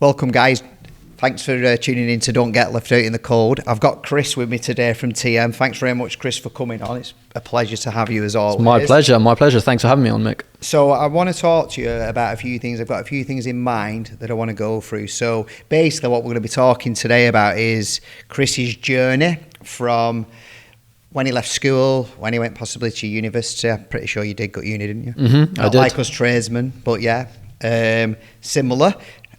Welcome, guys. Thanks for tuning in to Don't Get Left Out in the Cold. I've got Chris with me today from TM. Thanks very much, Chris, for coming on. It's a pleasure to have you as always. It's my pleasure. My pleasure. Thanks for having me on, Mick. So I want to talk to you about a few things. I've got a few things in mind that I want to go through. So basically what we're going to be talking today about is Chris's journey from when he left school, when he went possibly to university. I'm pretty sure you did go to uni, didn't you? Mm-hmm, I did. Like us tradesmen, but yeah, similar.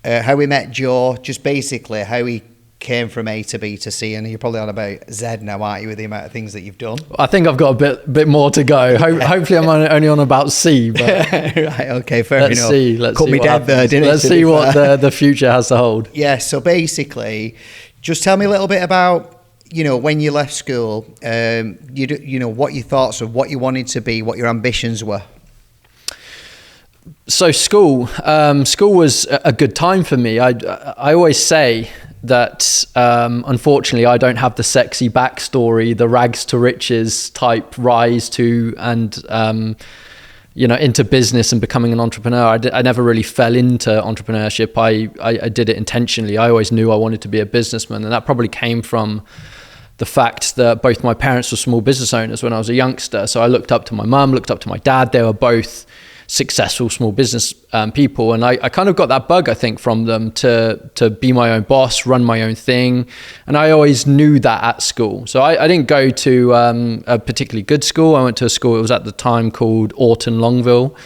How we met Joe, just basically how he came from A to B to C, and you're probably on about Z now, aren't you, with the amount of things that you've done? I think I've got a bit more to go. Hopefully I'm only on about C. But right, okay, fair enough. Let's Cut see me what dead happens. there, didn't Let's it, see what the future has to hold. Yeah, so basically, just tell me a little bit about, when you left school, what your thoughts of what you wanted to be, what your ambitions were. So school was a good time for me. I always say that unfortunately I don't have the sexy backstory, the rags to riches type rise to and into business and becoming an entrepreneur. I never really fell into entrepreneurship. I did it intentionally. I always knew I wanted to be a businessman, and that probably came from the fact that both my parents were small business owners when I was a youngster. So I looked up to my mum, looked up to my dad. They were both successful small business people, and I kind of got that bug, I think, from them to be my own boss, run my own thing, and I always knew that at school. So I didn't go to a particularly good school. I went to a school, it was at the time called Orton Longville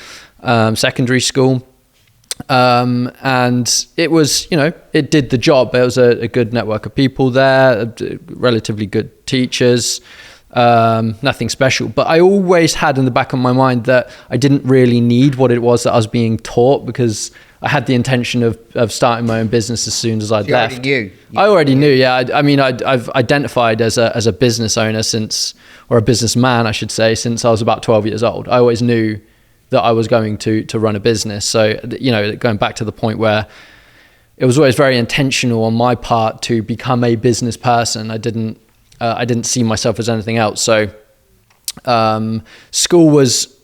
Secondary School, and it was, it did the job. There was a good network of people there, relatively good teachers. Nothing special, but I always had in the back of my mind that I didn't really need what it was that I was being taught, because I had the intention of starting my own business as soon as I'd left. I already knew, yeah. I mean, I've identified as a business owner or a businessman, I should say, since I was about 12 years old. I always knew that I was going to run a business. So, going back to the point where it was always very intentional on my part to become a business person. I didn't see myself as anything else. So school was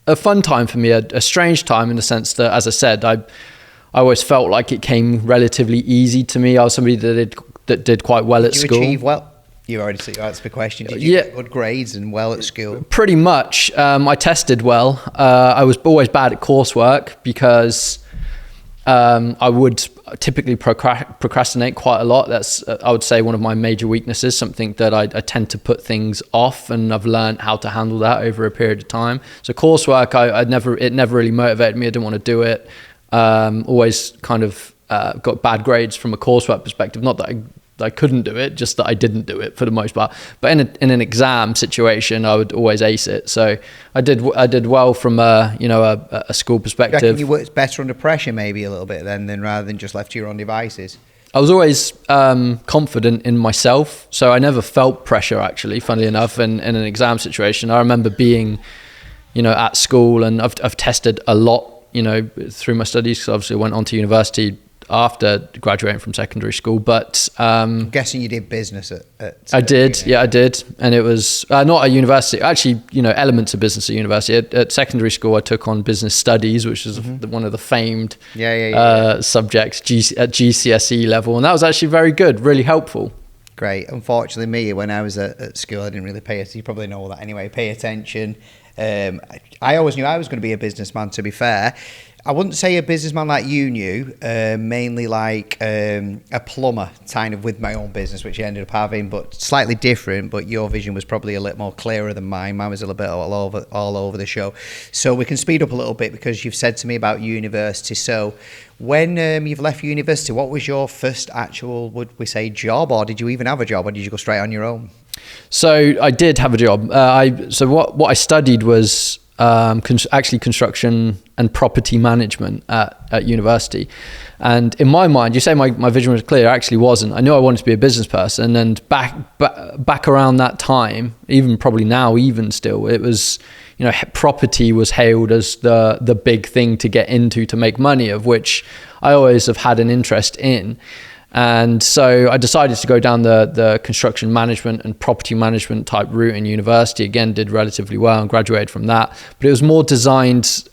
a fun time for me, a strange time in the sense that, as I said, I always felt like it came relatively easy to me. I was somebody that did quite well at school. Did you achieve well? You already answered the question. Did you get good grades and well at school? Pretty much. I tested well. I was always bad at coursework because I would typically procrastinate quite a lot. That's, I would say, one of my major weaknesses, something that I tend to put things off, and I've learned how to handle that over a period of time. So coursework, it never really motivated me. I didn't want to do it. Always kind of got bad grades from a coursework perspective. Not that I couldn't do it, just that I didn't do it for the most part. But in an exam situation, I would always ace it. So I did well from a school perspective. You reckon you worked better under pressure maybe a little bit then rather than just left to your own devices? I was always confident in myself, so I never felt pressure, actually, funnily enough, in an exam situation. I remember being, at school, and I've tested a lot, through my studies, because obviously I went on to university after graduating from secondary school, but I'm guessing you did business at I did, yeah, I did, and it was not at university. Actually, elements of business at university. At secondary school, I took on business studies, which is one of the famed subjects at GCSE level, and that was actually very good, really helpful. Great. Unfortunately, me, when I was at school, I didn't really pay attention. You probably know all that anyway. Pay attention. I always knew I was going to be a businessman, to be fair. I wouldn't say a businessman like you knew, mainly like a plumber, kind of, with my own business, which I ended up having, but slightly different. But your vision was probably a little more clearer than mine. Mine was a little bit all over the show. So we can speed up a little bit, because you've said to me about university. So when you've left university, what was your first actual, would we say, job? Or did you even have a job, or did you go straight on your own? So I did have a job. So what I studied was actually construction and property management at university. And in my mind, you say my vision was clear, it actually wasn't. I knew I wanted to be a business person, and back around that time, even probably now, even still, it was, property was hailed as the big thing to get into, to make money, of which I always have had an interest in. And so I decided to go down the construction management and property management type route in university. Again, did relatively well and graduated from that. But it was more designed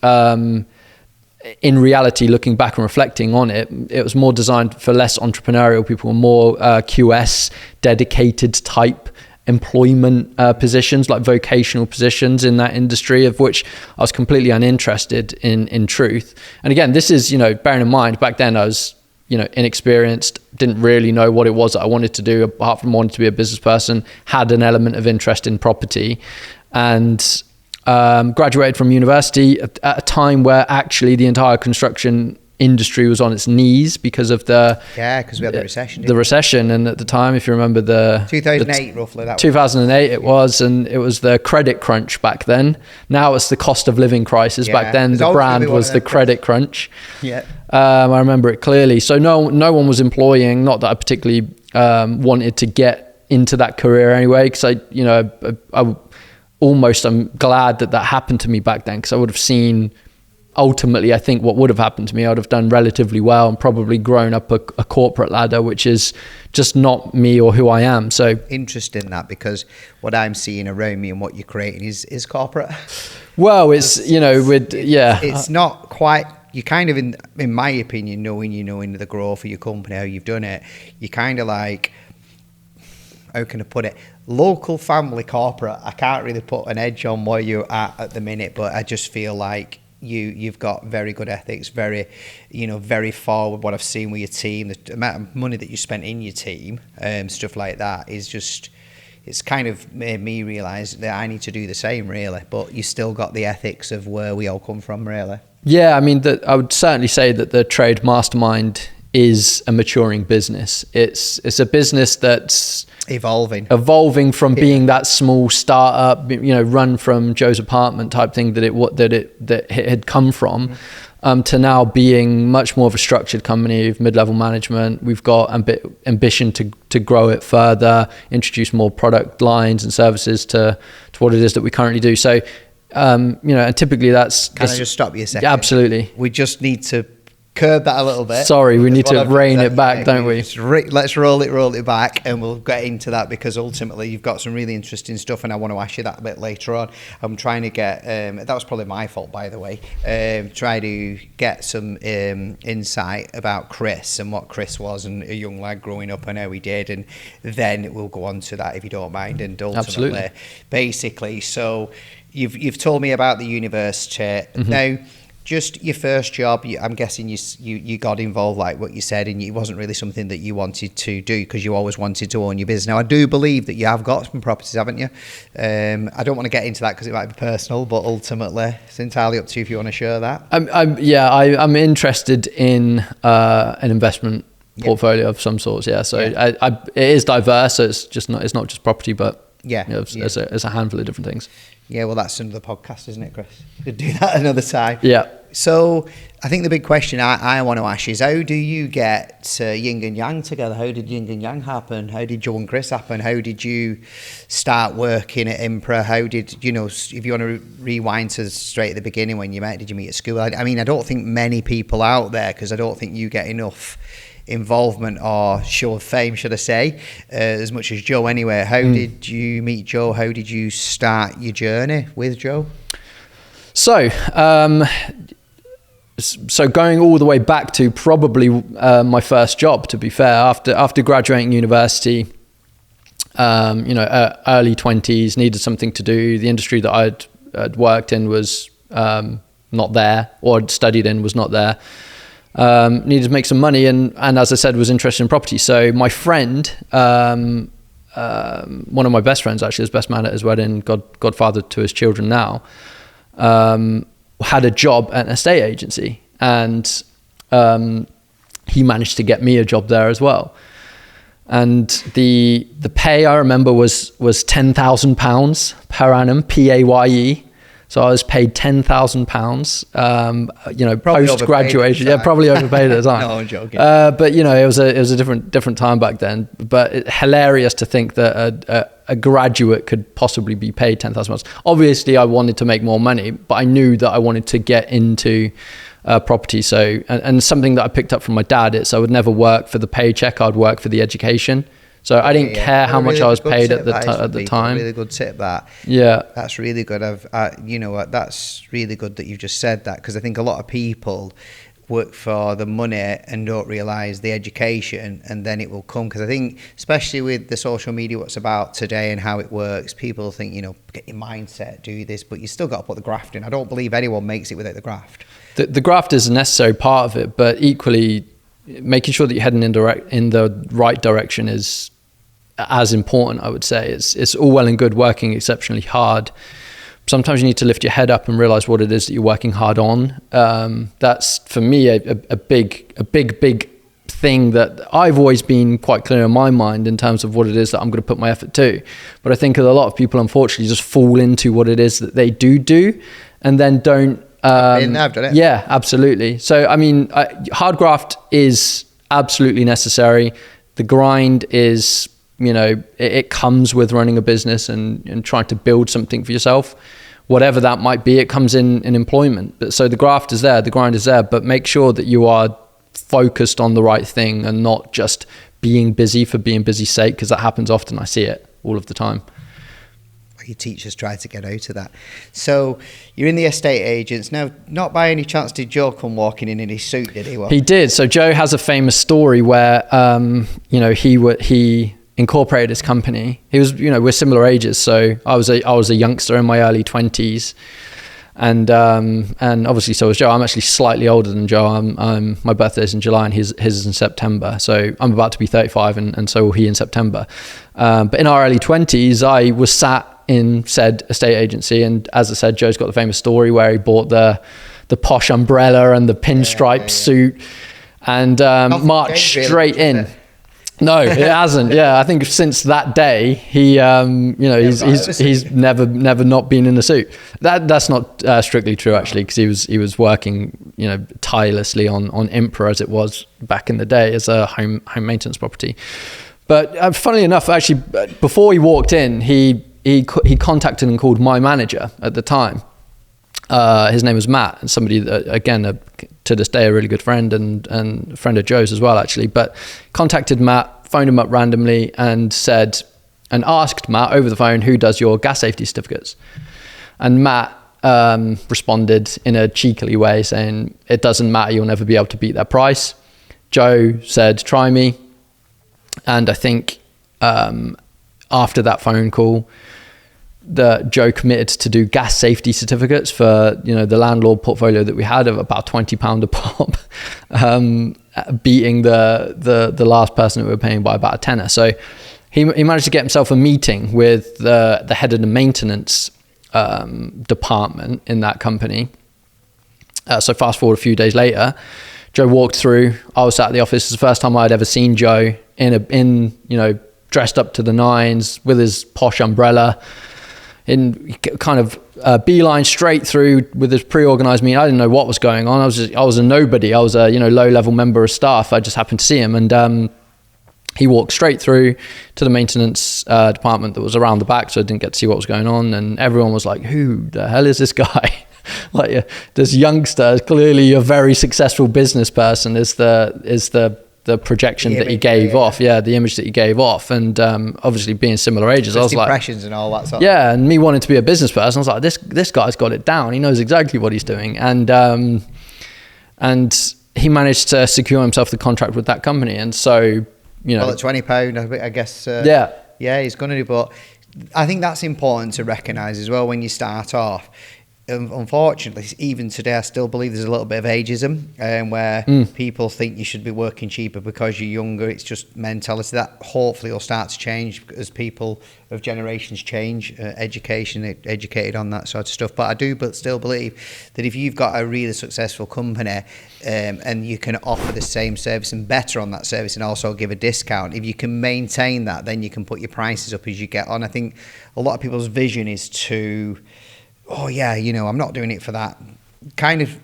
in reality, looking back and reflecting on it, it was more designed for less entrepreneurial people, more QS dedicated type employment positions, like vocational positions in that industry, of which I was completely uninterested in truth. And again, this is, bearing in mind, back then I was, inexperienced, didn't really know what it was that I wanted to do, apart from wanting to be a business person, had an element of interest in property, and graduated from university at a time where actually the entire construction industry was on its knees because of because we had the recession. The recession, and at the time, if you remember 2008 roughly. That 2008 it was, and it was the credit crunch back then. Now it's the cost of living crisis. Back then the brand was the credit crunch. Yeah. I remember it clearly. So no one was employing. Not that I particularly wanted to get into that career anyway, because I'm glad that happened to me back then, because I would have seen. Ultimately, I think what would have happened to me, I would have done relatively well and probably grown up a corporate ladder, which is just not me or who I am. So interesting that, because what I'm seeing around me and what you're creating is corporate. Well, it's not quite. You kind of, in my opinion, knowing the growth of your company, how you've done it, you kind of like, how can I put it? Local family corporate. I can't really put an edge on where you're at the minute, but I just feel like you've got very good ethics, very forward. What I've seen with your team, the amount of money that you spent in your team, stuff like that is just, it's kind of made me realise that I need to do the same, really. But you still got the ethics of where we all come from, really. Yeah, I mean, I would certainly say that the Trade Mastermind is a maturing business. It's a business that's evolving from being that small startup, run from Joe's apartment type thing that it had come from, to now being much more of a structured company with mid-level management. We've got ambition to grow it further, introduce more product lines and services to what it is that we currently do. So, and typically that's. Can I just stop you a second? Yeah, absolutely. We just need to curb that a little bit. Sorry, we need to rein it back, don't we? Let's roll it back, and we'll get into that, because ultimately you've got some really interesting stuff, and I want to ask you that a bit later on. I'm trying to get, that was probably my fault, by the way, try to get some insight about Chris and what Chris was, and a young lad growing up and how he did, and then we'll go on to that, if you don't mind. And ultimately, absolutely. Basically, so you've told me about the university. Now, just your first job, I'm guessing you got involved, like what you said, and it wasn't really something that you wanted to do, because you always wanted to own your business. Now, I do believe that you have got some properties, haven't you? I don't want to get into that because it might be personal, but ultimately, it's entirely up to you if you want to share that. I'm interested in an investment portfolio of some sorts. Yeah, so it is diverse. So it's not just property, but there's a handful of different things. Yeah, well, that's another podcast, isn't it, Chris? We could do that another time. Yeah. So I think the big question I want to ask is, how do you get yin and yang together? How did yin and yang happen? How did Joe and Chris happen? How did you start working at Impra? How did, if you want to rewind to straight at the beginning when you met, did you meet at school? I mean, I don't think many people out there, because I don't think you get enough involvement or show of fame, should I say, as much as Joe anyway. How did you meet Joe? How did you start your journey with Joe? So going all the way back to probably my first job, to be fair, after graduating university, early 20s, needed something to do. The industry that I'd worked in was not there, or I'd studied in was not there. Needed to make some money, and as I said, was interested in property. So my friend, one of my best friends, actually, his best man at his wedding, godfather to his children now, had a job at an estate agency, and he managed to get me a job there as well. And the pay, I remember, was £10,000 per annum, PAYE. So I was paid £10,000, post graduation. Yeah, probably overpaid at the time. No, I'm joking. But it was a different time back then. But hilarious to think that a graduate could possibly be paid £10,000. Obviously, I wanted to make more money, but I knew that I wanted to get into property. So and something that I picked up from my dad is I would never work for the paycheck. I'd work for the education. So I didn't care how much I was paid at the time. Really good tip, that. Yeah, that's really good. You know what? That's really good that you've just said that, because I think a lot of people work for the money and don't realise the education, and then it will come. Because I think, especially with the social media, what's about today and how it works, people think, you know, get your mindset, do this, but you still got to put the graft in. I don't believe anyone makes it without the graft. The graft is a necessary part of it, but equally making sure that you're heading in the right direction is as important, I would say. It's all well and good working exceptionally hard. Sometimes you need to lift your head up and realize what it is that you're working hard on. That's for me a big thing that I've always been quite clear in my mind in terms of what it is that I'm going to put my effort to. But I think a lot of people unfortunately just fall into what it is that they do and then don't. I've done it. Yeah, absolutely. So I mean, hard graft is absolutely necessary. The grind is, you know, it comes with running a business and trying to build something for yourself, whatever that might be. It comes in employment. But so the graft is there, the grind is there, but make sure that you are focused on the right thing and not just being busy for being busy's sake, because that happens often. I see it all of the time. Your teachers try to get out of that. So you're in the estate agents now. Not by any chance did Joe come walking in his suit, did he? He did. So Joe has a famous story where you know, he incorporated his company. He was, you know, we're similar ages, so I was a youngster in my early 20s, and obviously so was Joe. I'm actually slightly older than Joe. I'm my birthday's in July and his is in September, so I'm about to be 35, and so will he in September. But in our early 20s, I was sat in said estate agency, and as I said, Joe's got the famous story where he bought the posh umbrella and the pinstripe suit, and marched straight in. No, it hasn't. Yeah, I think since that day, he, you know, he's never not been in a suit. That's not strictly true, actually, because he was working, you know, tirelessly on Impra, as it was back in the day, as a home maintenance property. But funnily enough, actually, before he walked in, he contacted and called my manager at the time. His name was Matt, and somebody that, again, to this day, a really good friend and a friend of Joe's as well, actually. But contacted Matt, phoned him up randomly, and asked Matt over the phone, who does your gas safety certificates? And Matt responded in a cheekily way saying, it doesn't matter, you'll never be able to beat that price. Joe said, try me. And I think after that phone call, Joe committed to do gas safety certificates for, you know, the landlord portfolio that we had of about £20 a pop, beating the last person that we were paying by about a tenner. So he managed to get himself a meeting with the head of the maintenance department in that company. So fast forward a few days later, Joe walked through. I was sat at the office. It's the first time I'd ever seen Joe in you know, dressed up to the nines with his posh umbrella, in kind of beeline straight through with this pre-organized meeting. I didn't know what was going on. I was a nobody. I was a, you know, low-level member of staff. I just happened to see him, and he walked straight through to the maintenance department that was around the back, so I didn't get to see what was going on. And everyone was like, "Who the hell is this guy?" Like, this youngster, clearly a very successful business person, is the projection that he gave off. Yeah, the image that he gave off. And obviously being similar ages, I was like, impressions and all that sort yeah, and me wanting to be a business person, I was like, this guy's got it down. He knows exactly what he's doing. And he managed to secure himself the contract with that company. And so, you know, well, at £20, I guess. Yeah, he's going to do. But I think that's important to recognise as well when you start off. Unfortunately, even today, I still believe there's a little bit of ageism, where people think you should be working cheaper because you're younger. It's just mentality that hopefully will start to change as people of generations change, educated on that sort of stuff. But I do still believe that if you've got a really successful company and you can offer the same service and better on that service and also give a discount, if you can maintain that, then you can put your prices up as you get on. I think a lot of people's vision is to, oh yeah, you know, I'm not doing it for that. Kind of,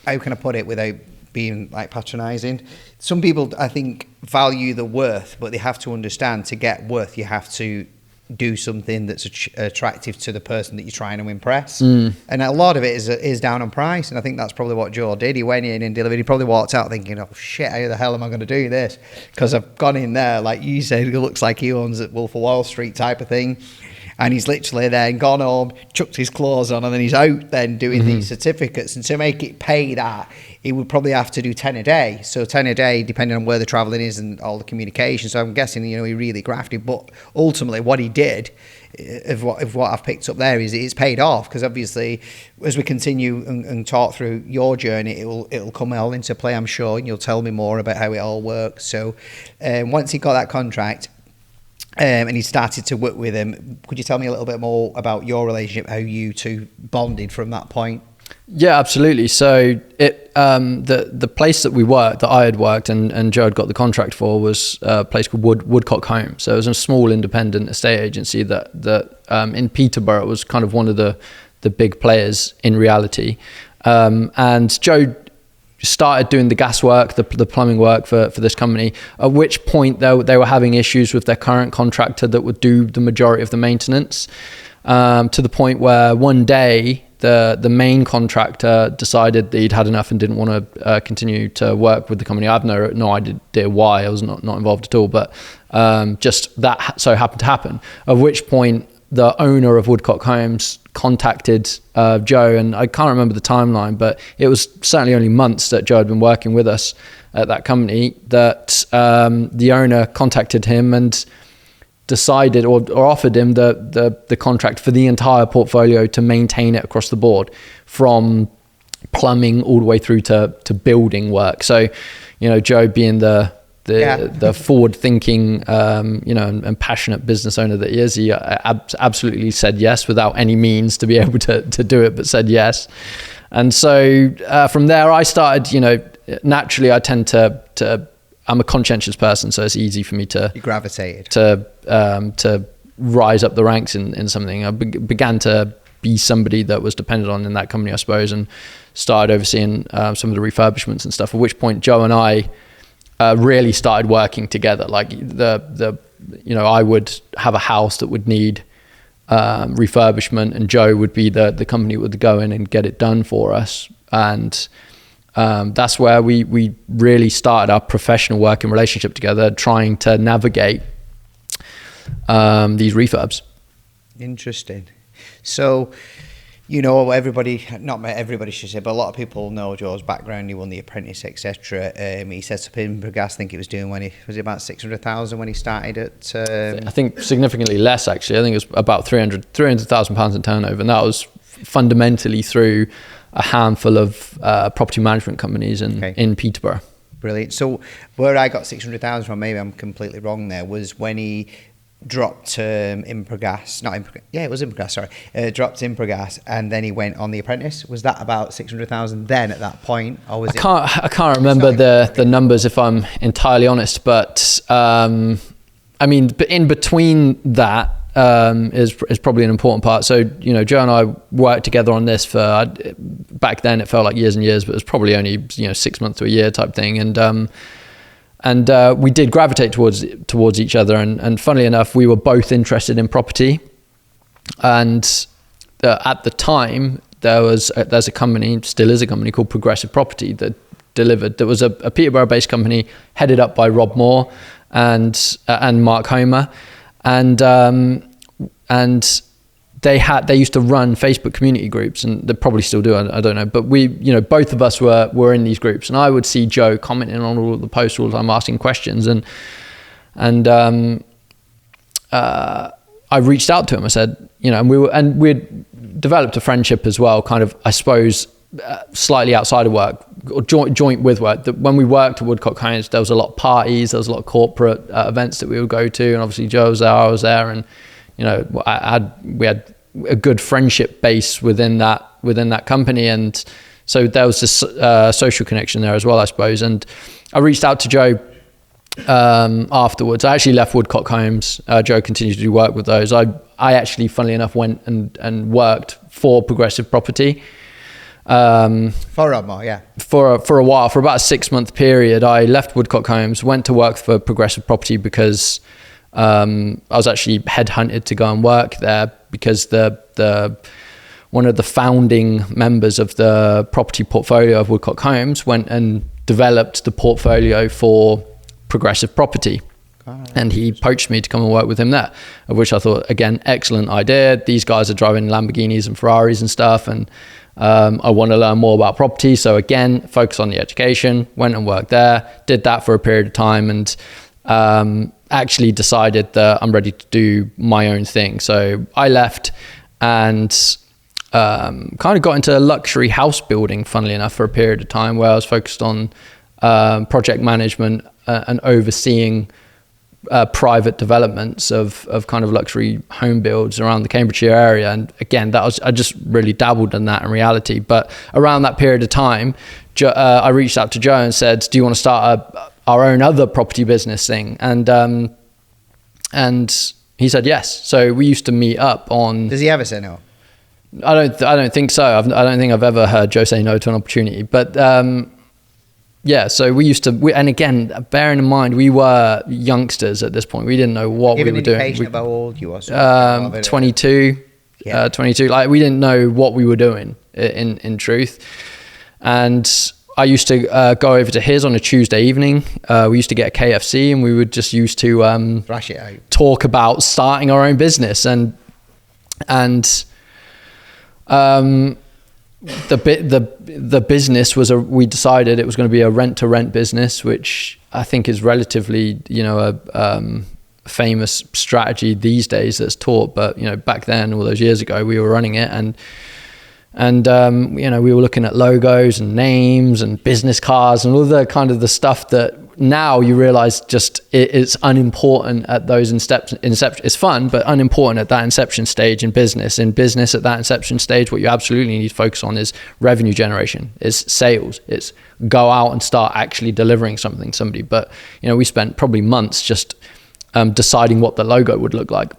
how can I put it without being like patronising? Some people, I think, value the worth, but they have to understand to get worth, you have to do something that's attractive to the person that you're trying to impress. And a lot of it is down on price. And I think that's probably what Joe did. He went in and delivered. He probably walked out thinking, oh shit, how the hell am I going to do this? Because I've gone in there, like you said, it looks like he owns at Wolf of Wall Street type of thing. And he's literally then gone home, chucked his clothes on, and then he's out then doing these certificates. And to make it pay that, he would probably have to do 10 a day. So 10 a day, depending on where the travelling is and all the communication. So I'm guessing, he really grafted. But ultimately, what he did, of what I've picked up there, is it's paid off. Because obviously, as we continue and talk through your journey, it'll come all into play, I'm sure. And you'll tell me more about how it all works. So once he got that contract, and he started to work with him, could you tell me a little bit more about your relationship, how you two bonded from that point? Yeah, absolutely. So the place that I had worked and Joe had got the contract for was a place called Woodcock Home. So it was a small independent estate agency that in Peterborough was kind of one of the big players in reality. And Joe started doing the gas work, the plumbing work for this company, at which point they were having issues with their current contractor that would do the majority of the maintenance, to the point where one day the main contractor decided that he'd had enough and didn't want to continue to work with the company. I have no idea why. I was not involved at all, but just that so happened to happen, at which point the owner of Woodcock Homes contacted Joe, and I can't remember the timeline, but it was certainly only months that Joe had been working with us at that company, that the owner contacted him and decided or offered him the contract for the entire portfolio to maintain it across the board, from plumbing all the way through to building work. So, Joe being the forward-thinking, and passionate business owner that he is, he absolutely said yes without any means to be able to do it, but said yes. And so from there, I started. Naturally, I tend to. I'm a conscientious person, so it's easy for me to. You gravitated to rise up the ranks in something. I began to be somebody that was dependent on in that company, I suppose, and started overseeing some of the refurbishments and stuff. At which point, Joe and I really started working together. Like I would have a house that would need refurbishment, and Joe would be the company that would go in and get it done for us. And that's where we really started our professional working relationship together, trying to navigate these refurbs. Interesting. So, not everybody should say, but a lot of people know Joe's background. He won the Apprentice, etc. He set up Improgas. I think it was doing was it about 600,000 when he started at? I think significantly less, actually. I think it was about 300,000 pounds in turnover, and that was fundamentally through a handful of property management companies in Peterborough. Brilliant. So where I got 600,000 from, maybe I'm completely wrong there, was when he dropped Improgas, it was Improgas, sorry. Dropped Improgas, and then he went on the Apprentice. Was that about 600,000 then at that point, or was I can't remember the numbers, if I'm entirely honest, but in between that is probably an important part. So Joe and I worked together on this for back then it felt like years and years, but it was probably only 6 months to a year type thing, and we did gravitate towards each other, and funnily enough, we were both interested in property. And at the time, there's a company, still is a company, called Progressive Property that delivered. There was a Peterborough-based company headed up by Rob Moore and Mark Homer, and they used to run Facebook community groups, and they probably still do. I don't know, but we, both of us were in these groups, and I would see Joe commenting on all the posts all the time, asking questions, and I reached out to him. I said, and we'd developed a friendship as well, kind of, I suppose, slightly outside of work or joint with work. That when we worked at Woodcock Homes, there was a lot of parties, there was a lot of corporate events that we would go to, and obviously Joe was there, I was there, and we had a good friendship base within that company, and so there was this social connection there as well, I suppose. And I reached out to Joe afterwards. I actually left Woodcock Homes. Joe continued to do work with those. I actually, funnily enough, went and worked for Progressive Property. For a while, yeah. For a while, for about a 6-month period, I left Woodcock Homes, went to work for Progressive Property because I was actually headhunted to go and work there because the one of the founding members of the property portfolio of Woodcock Homes went and developed the portfolio for Progressive Property. And he poached me to come and work with him there, of which I thought, again, excellent idea. These guys are driving Lamborghinis and Ferraris and stuff, and I want to learn more about property. So again, focus on the education, went and worked there, did that for a period of time, and actually decided that I'm ready to do my own thing. So I left and kind of got into luxury house building, funnily enough, for a period of time where I was focused on project management and overseeing private developments of kind of luxury home builds around the Cambridgeshire area. And again, I just really dabbled in that in reality. But around that period of time, I reached out to Joe and said, do you want to start our own other property business thing? And he said yes. So we used to meet up on... Does he ever say no? I don't think so. I don't think I've ever heard Joe say no to an opportunity. But yeah, so we used to, and again, bearing in mind, we were youngsters at this point. We didn't know what we were doing. Give an indication of how old you were. 22. Yeah. 22. Like, we didn't know what we were doing in truth. And I used to go over to his on a Tuesday evening. We used to get a KFC, and we would just used to thrash it out. Talk about starting our own business. And the business was we decided it was going to be a rent to rent business, which I think is relatively, a famous strategy these days that's taught. But, back then, all those years ago, we were running it, and we were looking at logos and names and business cards and all the kind of the stuff that now you realize just it's unimportant at those inception. It's fun, but unimportant at that inception stage in business. In business, at that inception stage, what you absolutely need to focus on is revenue generation, is sales, it's go out and start actually delivering something to somebody. But, we spent probably months just deciding what the logo would look like.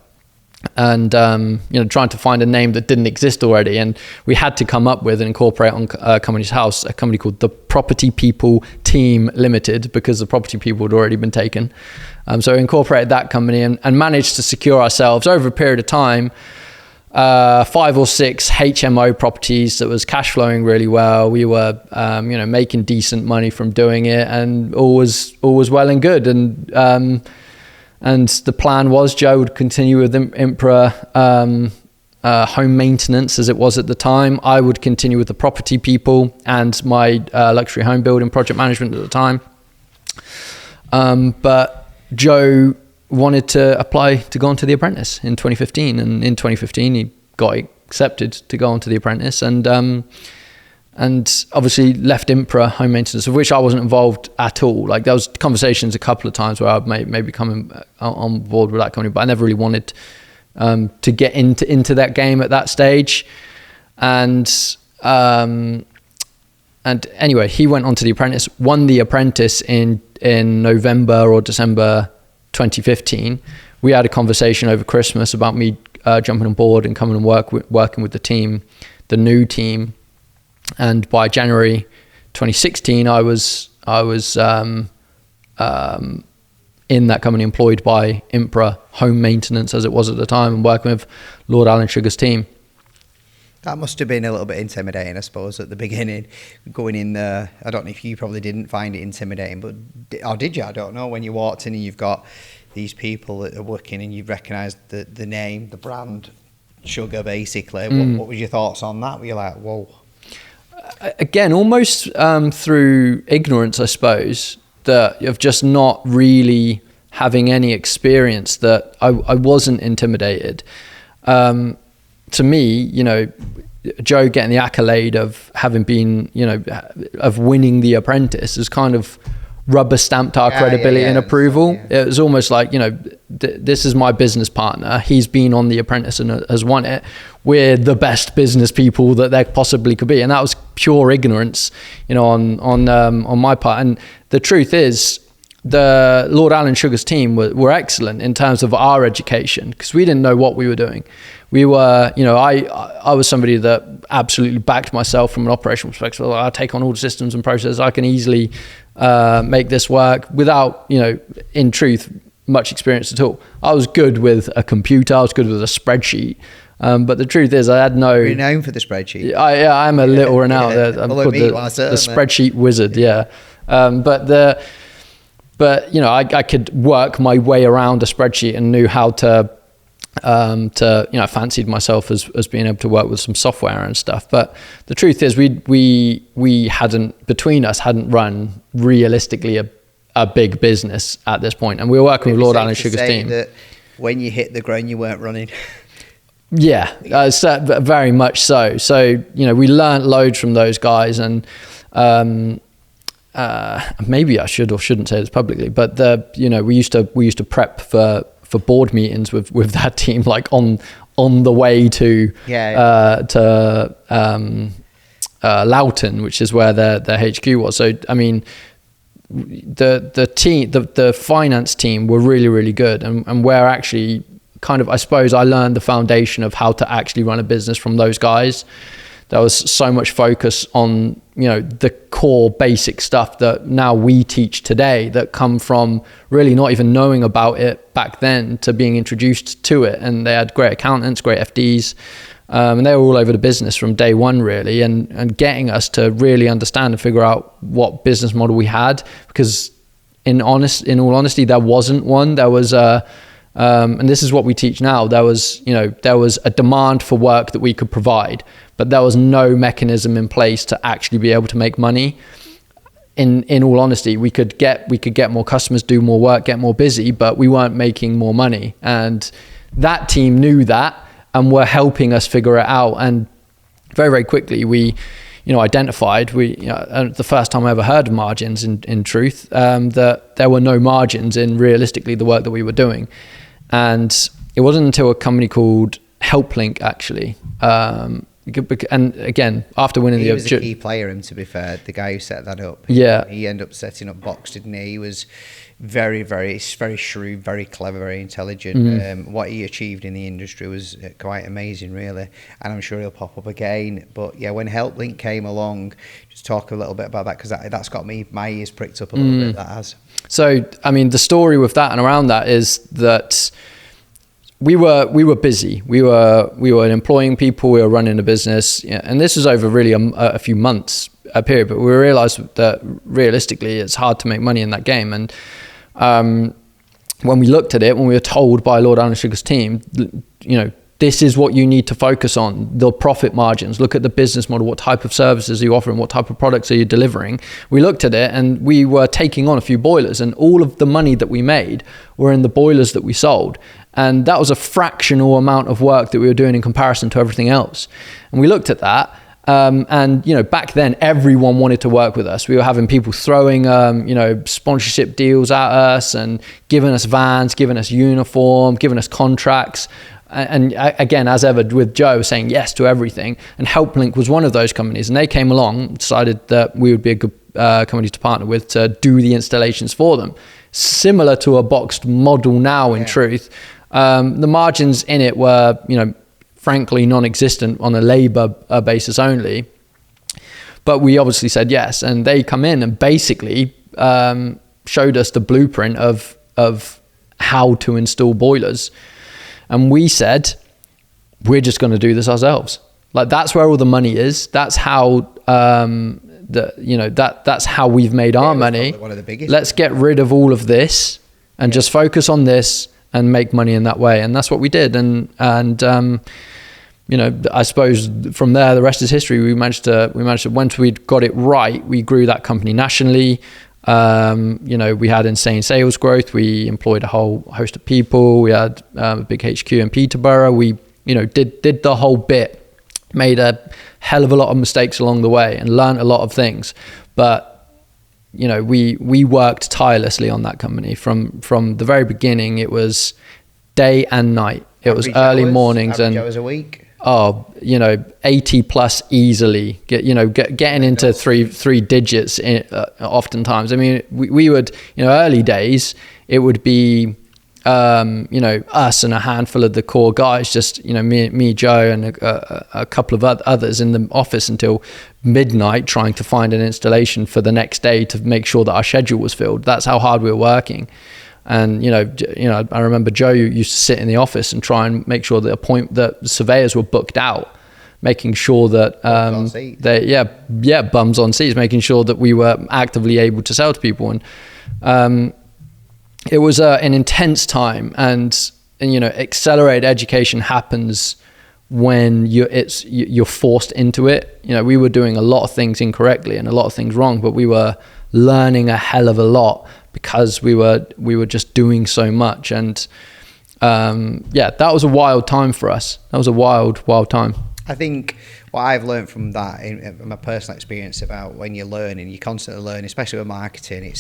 And trying to find a name that didn't exist already, and we had to come up with and incorporate on Company's House a company called the Property People Team Limited, because the Property People had already been taken. So we incorporated that company and managed to secure ourselves over a period of time 5 or 6 HMO properties that was cash flowing really well. We were making decent money from doing it, and all was well and good. And the plan was Joe would continue with Impra home maintenance as it was at the time. I would continue with the Property People and my luxury home building project management at the time. But Joe wanted to apply to go on to The Apprentice in 2015. And in 2015, he got accepted to go on to The Apprentice. And obviously left Impra home maintenance, of which I wasn't involved at all. Like, there was conversations a couple of times where I'd maybe come on board with that company, but I never really wanted to get into that game at that stage. And anyway, he went on to The Apprentice, won The Apprentice in November or December 2015. We had a conversation over Christmas about me jumping on board and coming and working with the team, the new team. And by January 2016, I was in that company, employed by Impra Home Maintenance, as it was at the time, and working with Lord Alan Sugar's team. That must have been a little bit intimidating, I suppose, at the beginning, going in there. I don't know if you probably didn't find it intimidating, or did you? I don't know. When you walked in and you've got these people that are working and you've recognised the name, the brand, Sugar, basically. What was your thoughts on that? Were you like, whoa? Again, almost through ignorance, I suppose, that of just not really having any experience, that I wasn't intimidated. To me, Joe getting the accolade of having been, of winning The Apprentice is kind of rubber stamped our credibility and approval. It was almost like, this is my business partner. He's been on The Apprentice and has won it. We're the best business people that there possibly could be. And that was pure ignorance, on my part. And the truth is, the Lord Alan Sugar's team were excellent in terms of our education, because we didn't know what we were doing. We were, I was somebody that absolutely backed myself from an operational perspective. I take on all the systems and processes. I can easily make this work without, in truth, much experience at all. I was good with a computer. I was good with a spreadsheet. But the truth is, I had no. You're known for the spreadsheet. I'm a little renowned. I'm called the spreadsheet wizard. Yeah. But you know, I could work my way around a spreadsheet and knew how to you know, fancied myself as being able to work with some software and stuff. But the truth is, we hadn't, between us, hadn't run realistically a big business at this point, and we were working with Lord Alan Sugar's team. That when you hit the ground, you weren't running. Yeah, so, very much so. So, you know, we learnt loads from those guys, and maybe I should or shouldn't say this publicly, but you know, we used to prep for board meetings with that team, like on the way to Loughton, which is where their HQ was. So, I mean, the team, the finance team were really, really good, and we're actually kind of, I suppose, I learned the foundation of how to actually run a business from those guys. There was so much focus on, you know, the core basic stuff that now we teach today, that come from really not even knowing about it back then to being introduced to it. And they had great accountants, great FDs, and they were all over the business from day one, really, and getting us to really understand and figure out what business model we had. Because in all honesty, there wasn't one. There was and this is what we teach now. There was a demand for work that we could provide, but there was no mechanism in place to actually be able to make money. In all honesty, we could get more customers, do more work, get more busy, but we weren't making more money. And that team knew that and were helping us figure it out. And very, very quickly, we, you know, identified, the first time I ever heard of margins in truth, that there were no margins in realistically the work that we were doing. And it wasn't until a company called HelpLink, actually, and again, after winning he was a key player, him, to be fair, the guy who set that up. Yeah. He ended up setting up Box, didn't he? He was very, very shrewd, very clever, very intelligent. Mm-hmm. What he achieved in the industry was quite amazing, really. And I'm sure he'll pop up again. But yeah, when HelpLink came along, just talk a little bit about that, because that's got my ears pricked up a little bit, that has. So, I mean, the story with that and around that is that we were busy. We were employing people. We were running a business, and this was over really a few months a period. But we realised that realistically, it's hard to make money in that game. And when we looked at it, when we were told by Lord Alan Sugar's team, you know, this is what you need to focus on, the profit margins. Look at the business model. What type of services are you offering? What type of products are you delivering? We looked at it, and we were taking on a few boilers, and all of the money that we made were in the boilers that we sold. And that was a fractional amount of work that we were doing in comparison to everything else. And we looked at that. And, you know, back then everyone wanted to work with us. We were having people throwing, you know, sponsorship deals at us and giving us vans, giving us uniform, giving us contracts. And again, as ever with Joe, saying yes to everything. And HelpLink was one of those companies, and they came along, decided that we would be a good company to partner with to do the installations for them. Similar to a boxed model now, in truth. The margins in it were, you know, frankly non-existent on a labor basis only. But we obviously said yes, and they come in and basically showed us the blueprint of how to install boilers. And we said, we're just going to do this ourselves. Like, that's where all the money is. That's how that's how we've made our money. One of the biggest. Let's get rid of all of this and just focus on this and make money in that way. And that's what we did. And you know, I suppose from there, the rest is history. We managed to once we'd got it right, we grew that company nationally. You know, we had insane sales growth. We employed a whole host of people. We had a big HQ in Peterborough. We, you know, did the whole bit, made a hell of a lot of mistakes along the way and learned a lot of things. But, you know, we worked tirelessly on that company from the very beginning. It was day and night. It was early mornings and hours a week. Oh, you know, 80 plus easily. Getting into three digits oftentimes. I mean, we would, you know, early days, it would be, you know, us and a handful of the core guys, just, you know, me, Joe, and a couple of others in the office until midnight, trying to find an installation for the next day to make sure that our schedule was filled. That's how hard we were working. And I remember Joe used to sit in the office and try and make sure that surveyors were booked out, making sure that bums on seats, making sure that we were actively able to sell to people. And it was an intense time, and accelerated education happens when you're forced into it. We were doing a lot of things incorrectly and a lot of things wrong, but we were learning a hell of a lot because we were just doing so much. And that was a wild time for us. That was a wild time. I think what I've learned from that, in my personal experience, about when you're learning, you constantly learn, especially with marketing,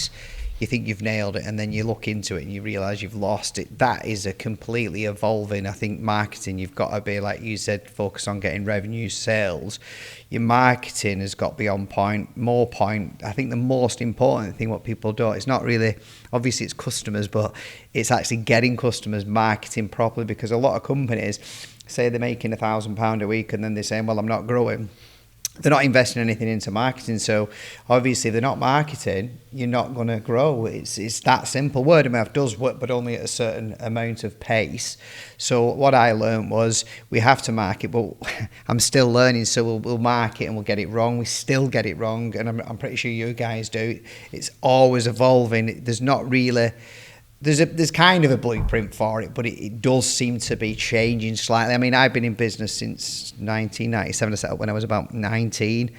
you think you've nailed it, and then you look into it and you realise you've lost it. That is a completely evolving. I think marketing, you've got to be, like you said, focus on getting revenue, sales. Your marketing has got to be on point, more point. I think the most important thing what people do, it's not really, obviously it's customers, but it's actually getting customers, marketing properly, because a lot of companies say they're making £1,000 a week and then they're saying, well, I'm not growing. They're not investing anything into marketing. So obviously if they're not marketing, you're not going to grow. It's that simple. Word of mouth does work, but only at a certain amount of pace. So what I learned was we have to market, but I'm still learning. So we'll market and we'll get it wrong. We still get it wrong. And I'm pretty sure you guys do. It's always evolving. There's not really... There's kind of a blueprint for it, but it does seem to be changing slightly. I mean, I've been in business since 1997. I set up when I was about 19.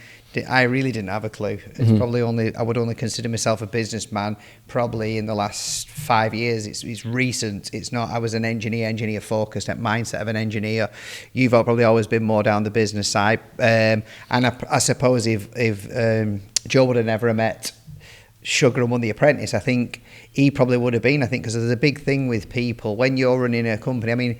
I really didn't have a clue. It's probably I would only consider myself a businessman probably in the last 5 years. It's recent. It's not. I was an engineer focused, that mindset of an engineer. You've probably always been more down the business side. And I suppose if Joe would have never met Sugar and won the Apprentice, I think he probably would have been. I think because there's a big thing with people when you're running a company. I mean,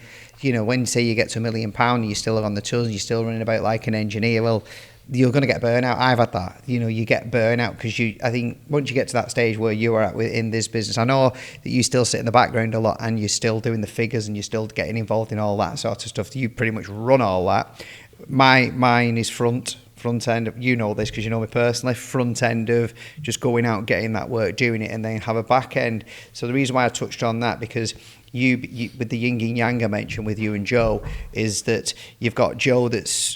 when say you get to £1 million and you're still on the tools and you're still running about like an engineer, well, you're going to get burnout. I've had that. You get burnout because I think once you get to that stage where you are at in this business, I know that you still sit in the background a lot and you're still doing the figures and you're still getting involved in all that sort of stuff. You pretty much run all that. Mine is front end of, this because you know me personally, front end of just going out, getting that work, doing it, and then have a back end. So the reason why I touched on that, because you with the yin and yang I mentioned with you and Joe, is that you've got Joe that's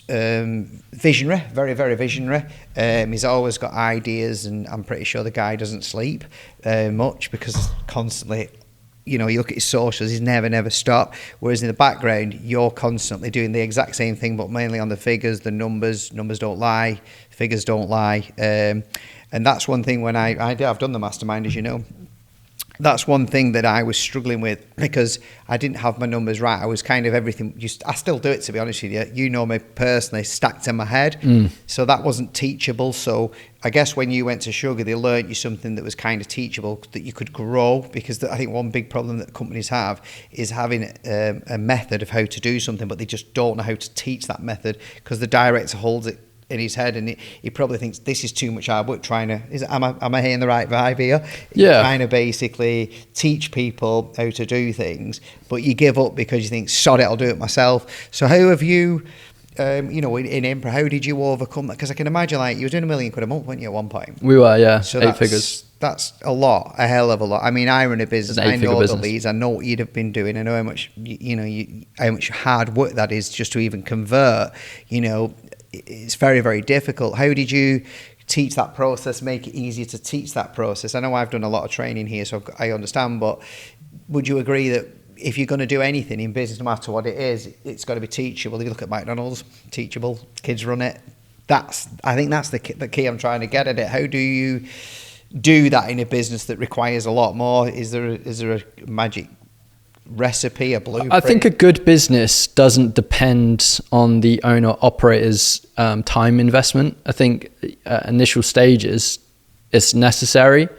visionary, very, very visionary. He's always got ideas, and I'm pretty sure the guy doesn't sleep much because constantly, you look at his socials, he's never stop. Whereas in the background, you're constantly doing the exact same thing, but mainly on the figures, the numbers don't lie, figures don't lie. And that's one thing when I've done the mastermind, as you know. That's one thing that I was struggling with because I didn't have my numbers right. I was kind of everything. I still do it, to be honest with you. You know me personally, stacked in my head. So that wasn't teachable. So I guess when you went to Sugar, they learnt you something that was kind of teachable, that you could grow. Because I think one big problem that companies have is having a method of how to do something, but they just don't know how to teach that method because the director holds it in his head and he probably thinks this is too much hard work am I hearing the right vibe here? Yeah. Trying to basically teach people how to do things, but you give up because you think, sod it, I'll do it myself. So how have you in Impra, how did you overcome that? Because I can imagine you were doing £1 million a month, weren't you, at one point? We were, yeah. So 8 figures. That's a hell of a lot. I mean, I run a business. I know business. the leads. I know what you'd have been doing. I know how much how much hard work that is just to even convert. It's very, very difficult. How did you teach that process, make it easier to teach that process? I know I've done a lot of training here, so I understand, but would you agree that if you're going to do anything in business, no matter what it is, it's got to be teachable? If you look at McDonald's, teachable, kids run it. I think that's the key I'm trying to get at it. How do you do that in a business that requires a lot more? Is there a magic recipe, a blueprint? I think a good business doesn't depend on the owner operator's time investment. I think initial stages is necessary.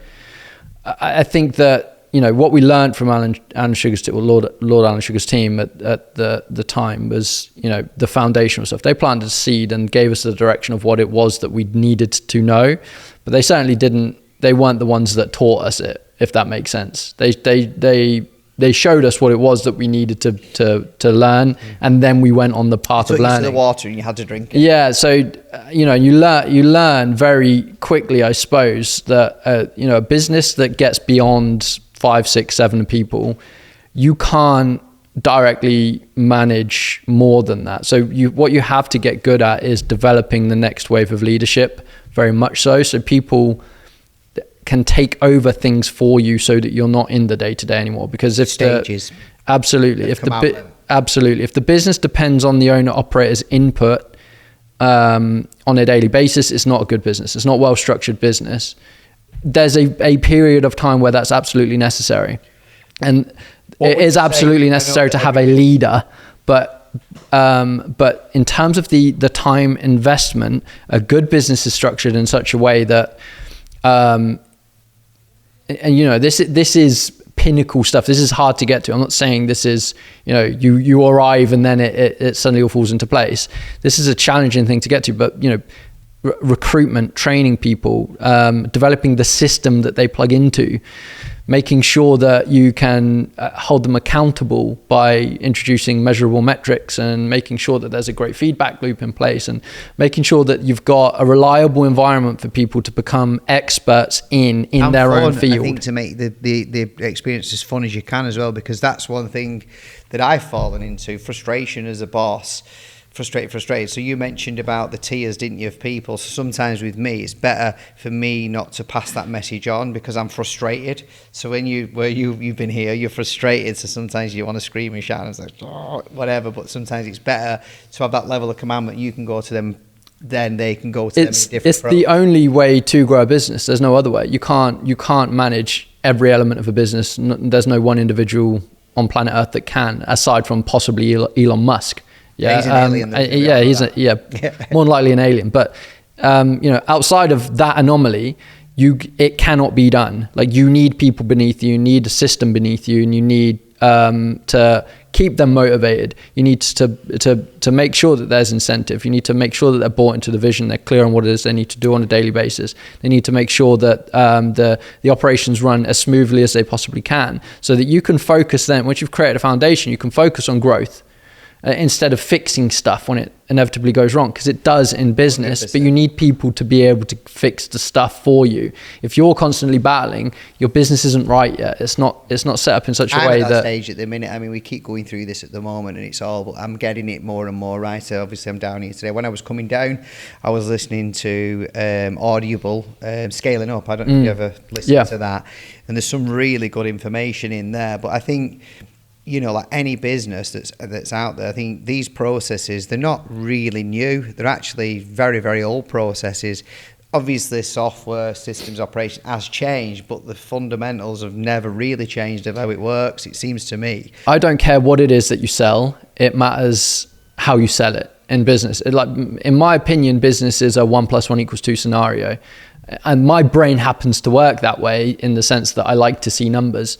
I think that what we learned from Alan Sugar's Lord Alan Sugar's team at the time was the foundational stuff. They planted a seed and gave us the direction of what it was that we needed to know, but they certainly didn't. They weren't the ones that taught us it, if that makes sense. They showed us what it was that we needed to learn, and then we went on the path of learning. You took the water and you had to drink it. Yeah, so you learn very quickly, I suppose, that a business that gets beyond 5, 6, 7 people, you can't directly manage more than that. So what you have to get good at is developing the next wave of leadership, very much so people can take over things for you so that you're not in the day-to-day anymore. Because if stages absolutely if the business depends on the owner operator's input on a daily basis, it's not a good business. It's not well-structured business. There's a period of time where that's absolutely necessary, and it is absolutely necessary to have a leader, but in terms of the time investment, a good business is structured in such a way that and this is pinnacle stuff. This is hard to get to. I'm not saying this is, you arrive and then it suddenly all falls into place. This is a challenging thing to get to, but recruitment, training people, developing the system that they plug into, making sure that you can hold them accountable by introducing measurable metrics, and making sure that there's a great feedback loop in place, and making sure that you've got a reliable environment for people to become experts in their own field. I think to make the experience as fun as you can as well, because that's one thing that I've fallen into, frustration as a boss. Frustrated. So you mentioned about the tiers, didn't you, of people? So sometimes with me, it's better for me not to pass that message on because I'm frustrated. So when you've been here, you're frustrated. So sometimes you want to scream and shout and it's like, oh, whatever. But sometimes it's better to have that level of command that you can go to them, then they can go to them in a different It's approach. the only way to grow a business. There's no other way. You can't manage every element of a business. There's no one individual on planet Earth that can, aside from possibly Elon Musk. Yeah, he's an alien. More than likely an alien. But outside of that anomaly, it cannot be done. Like, you need people beneath you, you need a system beneath you, and you need to keep them motivated. You need to make sure that there's incentive. You need to make sure that they're bought into the vision. They're clear on what it is they need to do on a daily basis. They need to make sure that the operations run as smoothly as they possibly can, so that you can focus then. Once you've created a foundation, you can focus on growth. Instead of fixing stuff when it inevitably goes wrong, because it does in business, 100%. But you need people to be able to fix the stuff for you. If you're constantly battling, your business isn't right yet. It's not set up in such a way at that stage at the minute. I mean, we keep going through this at the moment, and I'm getting it more and more right. So obviously, I'm down here today. When I was coming down, I was listening to Audible, Scaling Up. I don't know if you ever listened to that. And there's some really good information in there. But I think, like any business that's out there, I think these processes, they're not really new. They're actually very, very old processes. Obviously, software, systems, operation has changed, but the fundamentals have never really changed of how it works, it seems to me. I don't care what it is that you sell. It matters how you sell it in business. In my opinion, business is a 1 + 1 = 2 scenario. And my brain happens to work that way, in the sense that I like to see numbers.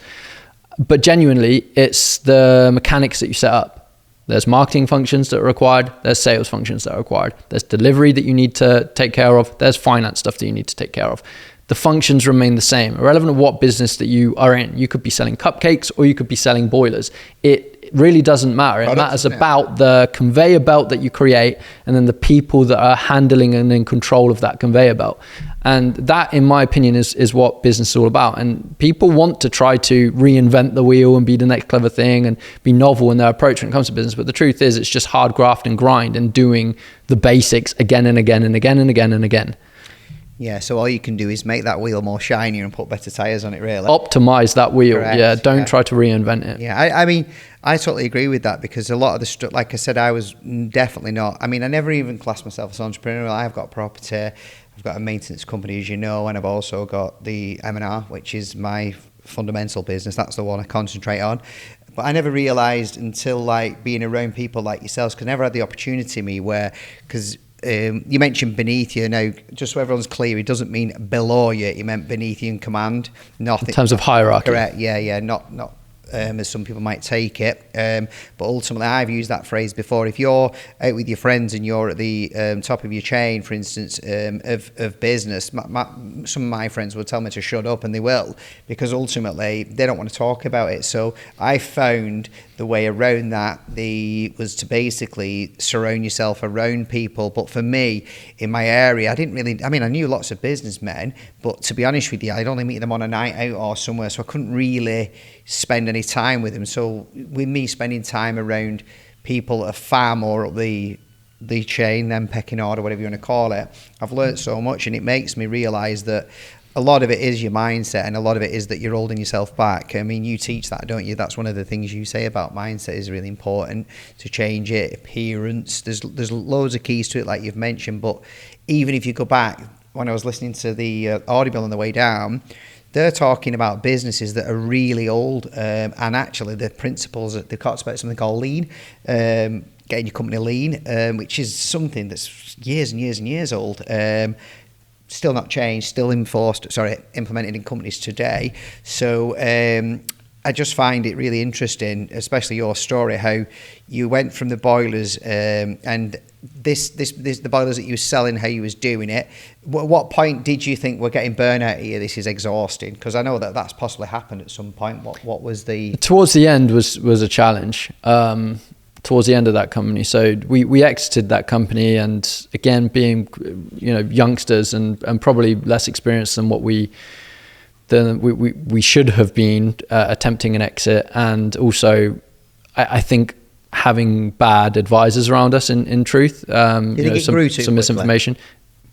But genuinely, it's the mechanics that you set up. There's marketing functions that are required. There's sales functions that are required. There's delivery that you need to take care of. There's finance stuff that you need to take care of. The functions remain the same, irrelevant of what business that you are in. You could be selling cupcakes or you could be selling boilers. It really doesn't matter. It matters about the conveyor belt that you create, and then the people that are handling and in control of that conveyor belt. And that, in my opinion, is what business is all about. And people want to try to reinvent the wheel and be the next clever thing and be novel in their approach when it comes to business. But the truth is, it's just hard graft and grind and doing the basics again and again and again and again and again. Yeah, so all you can do is make that wheel more shinier and put better tyres on it, really. Optimize that wheel. Correct. Yeah, don't try to reinvent it. Yeah, I mean, I totally agree with that, because a lot of the stuff, like I said, I was definitely not. I mean, I never even classed myself as entrepreneurial. I've got property, I've got a maintenance company, as you know, and I've also got the M&R, which is my fundamental business. That's the one I concentrate on. But I never realised until, like, being around people like yourselves, because I never had the opportunity, because you mentioned beneath you. Now, just so everyone's clear, it doesn't mean below you. It meant beneath you in command. Nothing in terms of hierarchy. Correct. Yeah. Not as some people might take it. But ultimately, I've used that phrase before. If you're out with your friends and you're at the top of your chain, for instance, of business, some of my friends will tell me to shut up, and they will, because ultimately they don't want to talk about it. So I found the way around that was to basically surround yourself around people. But for me, in my area, I knew lots of businessmen, but to be honest with you, I'd only meet them on a night out or somewhere, so I couldn't really spend any time with them. So with me spending time around people that are far more up the chain, then pecking order, whatever you want to call it, I've learned so much, and it makes me realise that a lot of it is your mindset, and a lot of it is that you're holding yourself back. I mean, you teach that, don't you? That's one of the things you say about mindset is really important to change it. Appearance, there's loads of keys to it, like you've mentioned. But even if you go back, when I was listening to the Audible on the way down, they're talking about businesses that are really old, and actually the principles that they've talked about something called lean, getting your company lean, which is something that's years and years and years old. Still not changed, still implemented in companies today. So I just find it really interesting, especially your story, how you went from the boilers and the boilers that you were selling, how you was doing it. What point did you think we're getting burnout here? This is exhausting, because I know that's possibly happened at some point. What was the towards the end was a challenge. Towards the end of that company, so we exited that company, and again, being youngsters and probably less experienced than what we should have been attempting an exit, and also I think having bad advisors around us. In truth, some misinformation.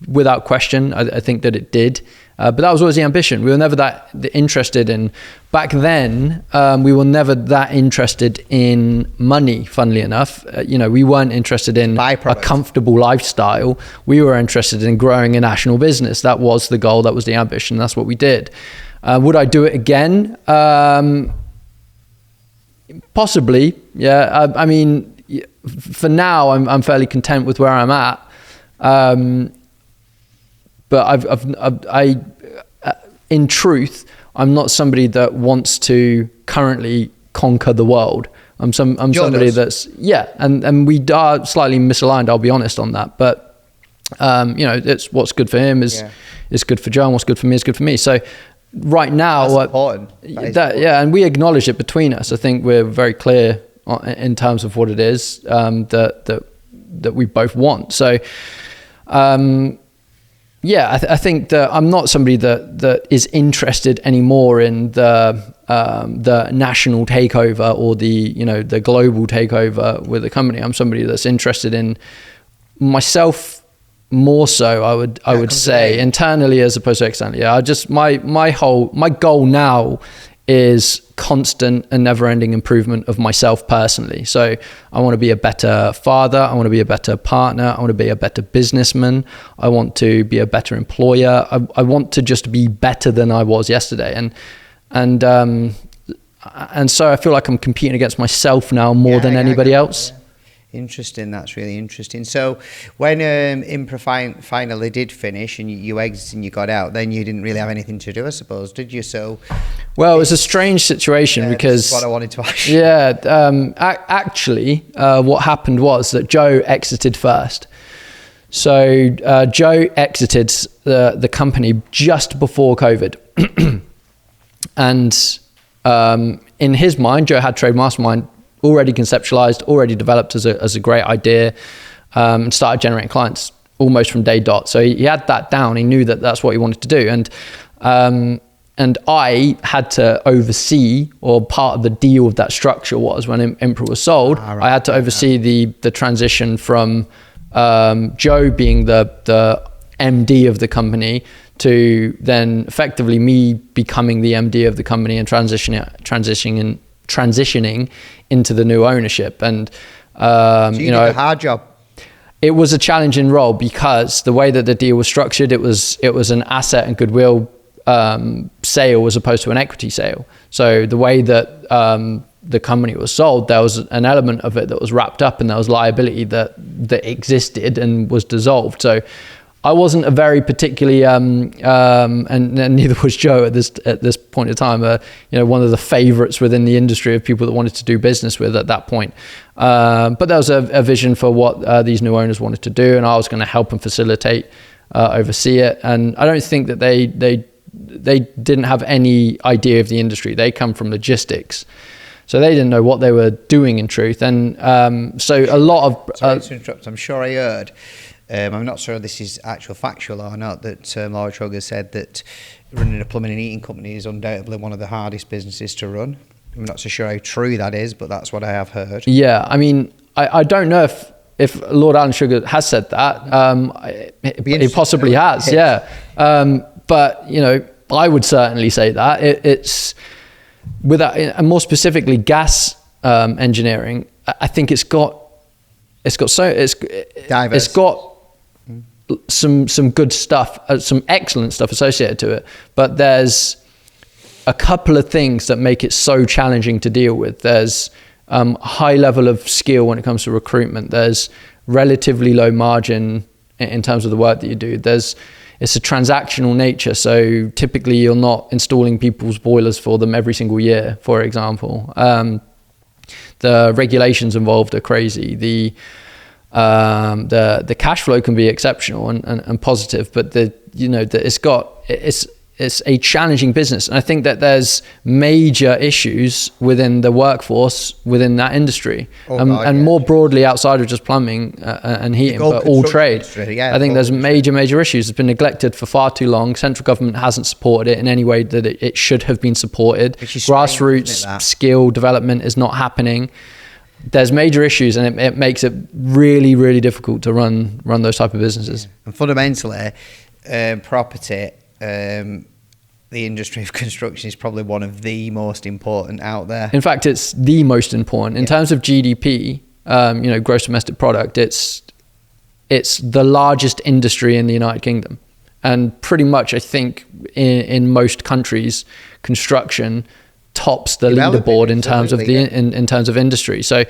Without question, I think that it did. But that was always the ambition. We were never that interested in, back then, we were never that interested in money, funnily enough. We weren't interested in a comfortable lifestyle. We were interested in growing a national business. That was the goal, that was the ambition, that's what we did. Would I do it again? Possibly, yeah. I mean, for now, I'm fairly content with where I'm at. But in truth, I'm not somebody that wants to currently conquer the world. I'm somebody that's, and we are slightly misaligned, I'll be honest on that. But, it's what's good for him is good for Joe, and what's good for me is good for me. So right now, that's important. And we acknowledge it between us. I think we're very clear in terms of what it is that we both want. So, I think that I'm not somebody that is interested anymore in the national takeover or the global takeover with the company. I'm somebody that's interested in myself more so. I would say internally as opposed to externally. Yeah, my goal now is constant and never-ending improvement of myself personally. So I want to be a better father. I want to be a better partner. I want to be a better businessman. I want to be a better employer. I want to just be better than I was yesterday. And so I feel like I'm competing against myself now more than anybody else. Yeah. Interesting. That's really interesting. So when Impra finally did finish and you exited and you got out, then you didn't really have anything to do, I suppose, did you? So, well, it was a strange situation because that's what I wanted to ask. Yeah, actually, what happened was that Joe exited first. So Joe exited the company just before COVID, and in his mind, Joe had Trade Mastermind already conceptualized, already developed as a great idea, and started generating clients almost from day dot. So he had that down. He knew that that's what he wanted to do. And I had to oversee, or part of the deal of that structure was when Impra was sold, I had to oversee the transition from Joe being the MD of the company to then effectively me becoming the MD of the company and transitioning into the new ownership. And so you did a hard job. It was a challenging role because the way that the deal was structured, it was an asset and goodwill sale as opposed to an equity sale. So the way that the company was sold, there was an element of it that was wrapped up, and there was liability that existed and was dissolved. So I wasn't a very particularly, and neither was Joe at this point in time. One of the favourites within the industry of people that wanted to do business with at that point. But there was a vision for what these new owners wanted to do, and I was going to help and facilitate, oversee it. And I don't think that they didn't have any idea of the industry. They come from logistics. So they didn't know what they were doing in truth. And so a lot of... Sorry to interrupt. I'm sure I heard, I'm not sure this is actual factual or not, that Laura Trugger said that running a plumbing and heating company is undoubtedly one of the hardest businesses to run. I'm not so sure how true that is, but that's what I have heard. Yeah, I mean, I don't know if Lord Alan Sugar has said that. He possibly has, yeah. But, I would certainly say that. It's... and more specifically gas engineering, I think it's got some good stuff, some excellent stuff associated to it, but there's a couple of things that make it so challenging to deal with. There's a high level of skill when it comes to recruitment. There's relatively low margin in terms of the work that you do. It's a transactional nature, so typically you're not installing people's boilers for them every single year, for example. The regulations involved are crazy. The cash flow can be exceptional and positive, but it's a challenging business. And I think that there's major issues within the workforce within that industry, and more broadly outside of just plumbing and heating, but all trade. I think there's major issues. It's been neglected for far too long. Central government hasn't supported it in any way that it should have been supported. Grassroots skill development is not happening. There's major issues, and it makes it really, really difficult to run those type of businesses. And fundamentally, property, the industry of construction is probably one of the most important out there. In fact, it's the most important in terms of GDP. Gross domestic product. It's the largest industry in the United Kingdom, and pretty much I think in most countries, construction tops the leaderboard in terms of in terms of industry. So,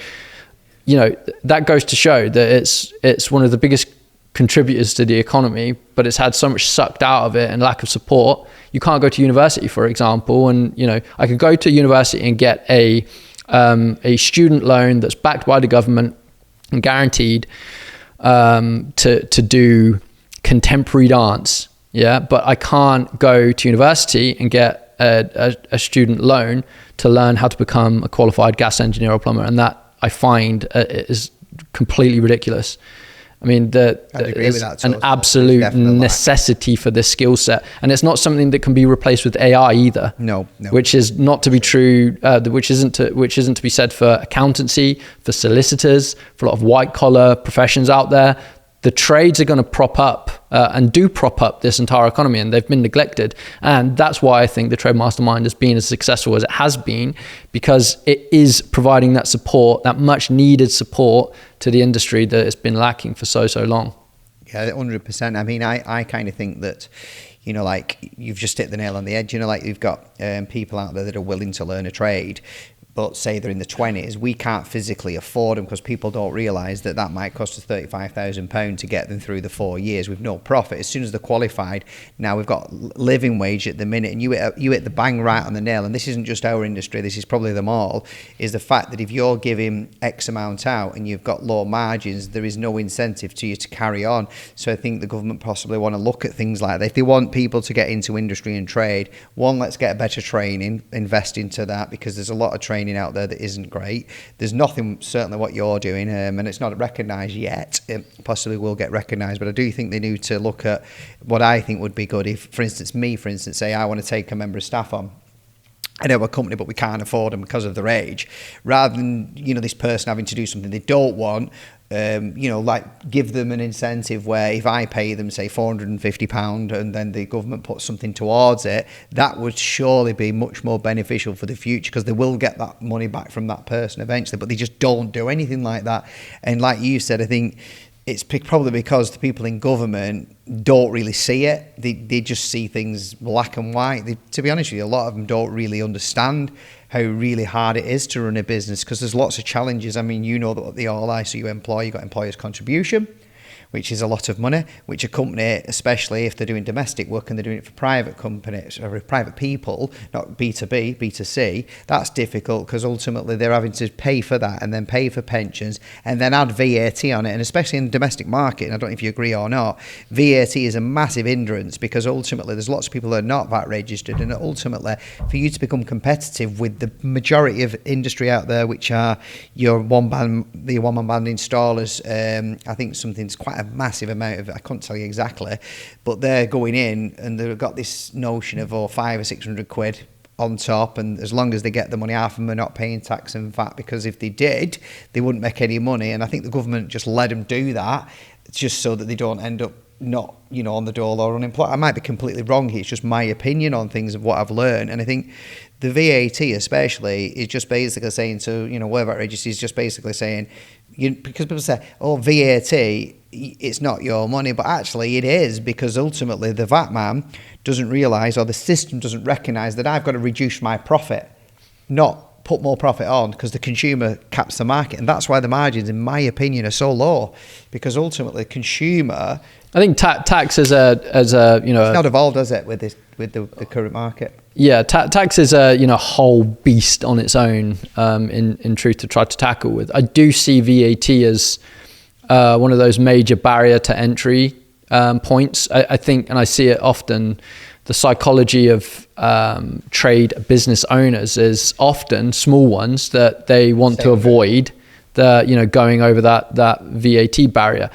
that goes to show that it's one of the biggest contributors to the economy, but it's had so much sucked out of it and lack of support. You can't go to university, for example, and I could go to university and get a student loan that's backed by the government and guaranteed to do contemporary dance, but I can't go to university and get a student loan to learn how to become a qualified gas engineer or plumber, and that I find is completely ridiculous. I mean, there's an absolute necessity for this skill set, and it's not something that can be replaced with AI either. No. Which is not to be true. Which isn't to be said for accountancy, for solicitors, for a lot of white collar professions out there. The trades are going to prop up and do prop up this entire economy, and they've been neglected. And that's why I think the Trade Mastermind has been as successful as it has been, because it is providing that support, that much needed support to the industry that it's been lacking for so long. Yeah, 100%. I mean, I kind of think that, like you've just hit the nail on the edge. Like you've got people out there that are willing to learn a trade, but say they're in the 20s, we can't physically afford them because people don't realise that might cost us £35,000 to get them through the 4 years with no profit. As soon as they're qualified, now we've got living wage at the minute, and you hit the bang right on the nail. And this isn't just our industry, this is probably them all, is the fact that if you're giving X amount out and you've got low margins, there is no incentive to you to carry on. So I think the government possibly want to look at things like that. If they want people to get into industry and trade, one, let's get a better training, invest into that, because there's a lot of training out there that isn't great. There's nothing, certainly what you're doing, and it's not recognised yet. It possibly will get recognised, but I do think they need to look at what I think would be good if, for instance, say I want to take a member of staff on. I know a company, but we can't afford them because of their age. Rather than, this person having to do something they don't want, like give them an incentive where if I pay them, say, £450 and then the government puts something towards it, that would surely be much more beneficial for the future, because they will get that money back from that person eventually, but they just don't do anything like that. And like you said, I think it's probably because the people in government don't really see it. They just see things black and white. To be honest with you, a lot of them don't really understand how really hard it is to run a business, because there's lots of challenges. I mean, what they all are. So you've got employer's contribution, which is a lot of money, which a company, especially if they're doing domestic work and they're doing it for private companies or private people, not B2B, B2C, that's difficult because ultimately they're having to pay for that and then pay for pensions and then add VAT on it. And especially in the domestic market, and I don't know if you agree or not, VAT is a massive hindrance because ultimately there's lots of people that are not VAT registered, and ultimately for you to become competitive with the majority of industry out there, which are your one-man band installers, I think something's quite a massive amount of, I can't tell you exactly, but they're going in and they've got this notion of 500 or 600 quid on top, and as long as they get the money, half of them are not paying tax and VAT, because if they did, they wouldn't make any money. And I think the government just let them do that just so that they don't end up not, on the dole or unemployed. I might be completely wrong here. It's just my opinion on things of what I've learned. And I think the VAT especially is just basically saying to, where VAT registry is just basically saying, because people say, VAT, it's not your money, but actually it is, because ultimately the VAT man doesn't realise, or the system doesn't recognise that I've got to reduce my profit, not put more profit on, because the consumer caps the market. And that's why the margins, in my opinion, are so low, because ultimately the consumer... I think tax as a it's not evolved, has it, with the current market? Yeah, tax is a whole beast on its own. In truth, to try to tackle with, I do see VAT as one of those major barrier to entry points. I think, and I see it often. The psychology of trade business owners is often small ones that they want to avoid going over that VAT barrier,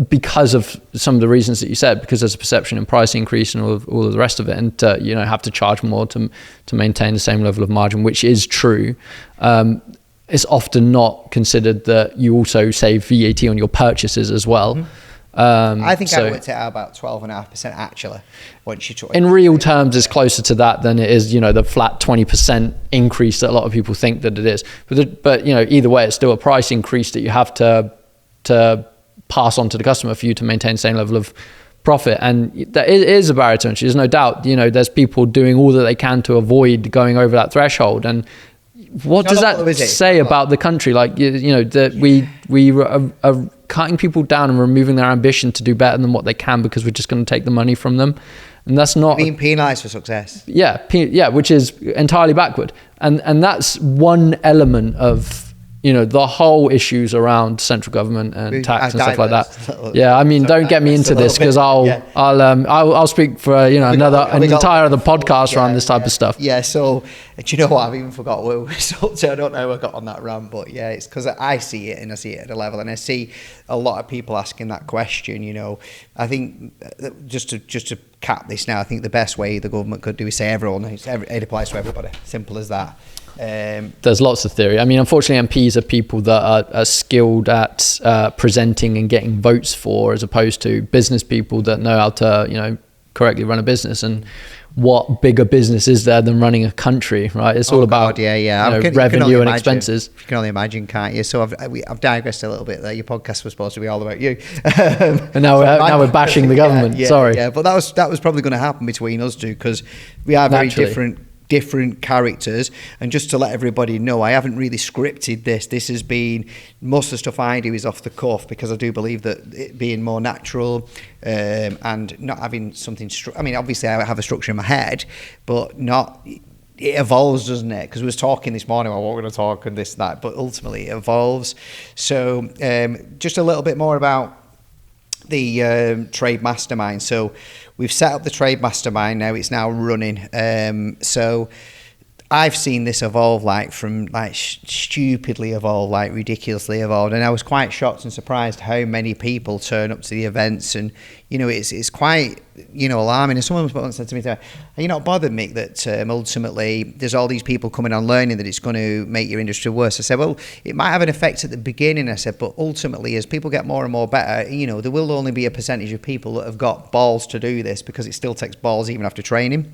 because of some of the reasons that you said, because there's a perception and price increase and all of the rest of it, and have to charge more to maintain the same level of margin, which is true. It's often not considered that you also save VAT on your purchases as well. Mm-hmm. I think I worked it out about 12.5% actually. Once you talk in real terms, is closer to that than it is, the flat 20% increase that a lot of people think that it is. But either way, it's still a price increase that you have to pass on to the customer for you to maintain the same level of profit. And that is a barrier to entry. There's no doubt. There's people doing all that they can to avoid going over that threshold. And what does that say about the country? Like, that we are cutting people down and removing their ambition to do better than what they can because we're just going to take the money from them. And that's not being penalised for success. Yeah, which is entirely backward. And that's one element of the whole issues around central government and tax and stuff like that. Yeah, I mean, don't get me into this, because I'll speak for an entire other podcast around this type of stuff. Yeah. So do you know what? I've even forgot where we started. I don't know how I got on that rant, but yeah, it's because I see it, and I see it at a level, and I see a lot of people asking that question. I think just to cap this now, I think the best way the government could do is say it applies to everybody. Simple as that. There's lots of theory. I mean, unfortunately, MPs are people that are skilled at presenting and getting votes for, as opposed to business people that know how to, correctly run a business. And what bigger business is there than running a country, right? It's all about revenue and expenses. You can only imagine, can't you? So I've digressed a little bit there. Your podcast was supposed to be all about you, and now we're bashing the government. Sorry, but that was probably going to happen between us two, because we are very different characters. And just to let everybody know, I haven't really scripted this. This has been, most of the stuff I do is off the cuff, because I do believe that it being more natural and not having something obviously I have a structure in my head, but not, it evolves, doesn't it? Because we was talking this morning about what we're going to talk and this and that, but ultimately it evolves. So just a little bit more about the trade mastermind. So we've set up the trade mastermind now. It's now running. So I've seen this evolve, stupidly evolve, ridiculously evolved. And I was quite shocked and surprised how many people turn up to the events. And, it's quite, alarming. And someone once said to me, are you not bothered, Mick, that ultimately there's all these people coming on learning that it's going to make your industry worse? I said, well, it might have an effect at the beginning. I said, but ultimately, as people get more and more better, there will only be a percentage of people that have got balls to do this, because it still takes balls even after training.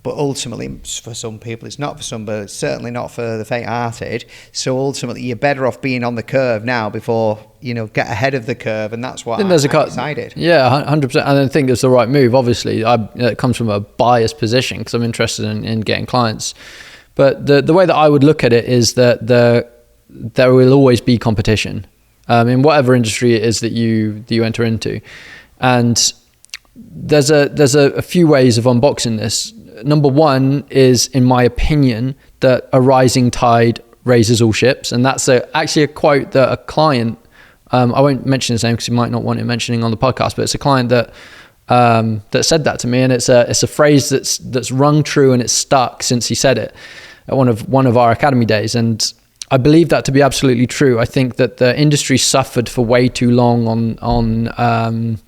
But ultimately, for some people, it's not for some, but it's certainly not for the faint-hearted. So ultimately, you're better off being on the curve now before, get ahead of the curve. And that's what I decided. Yeah, 100%. And I think it's the right move. Obviously, it comes from a biased position, because I'm interested in getting clients. But the way that I would look at it is that there will always be competition. in whatever industry it is that you enter into. And there's a few ways of unboxing this. Number one is, in my opinion, that a rising tide raises all ships. And that's actually a quote that a client, I won't mention his name because he might not want it mentioning on the podcast, but it's a client that said that to me. And it's a phrase that's rung true and it's stuck since he said it at one of our academy days. And I believe that to be absolutely true. I think that the industry suffered for way too long on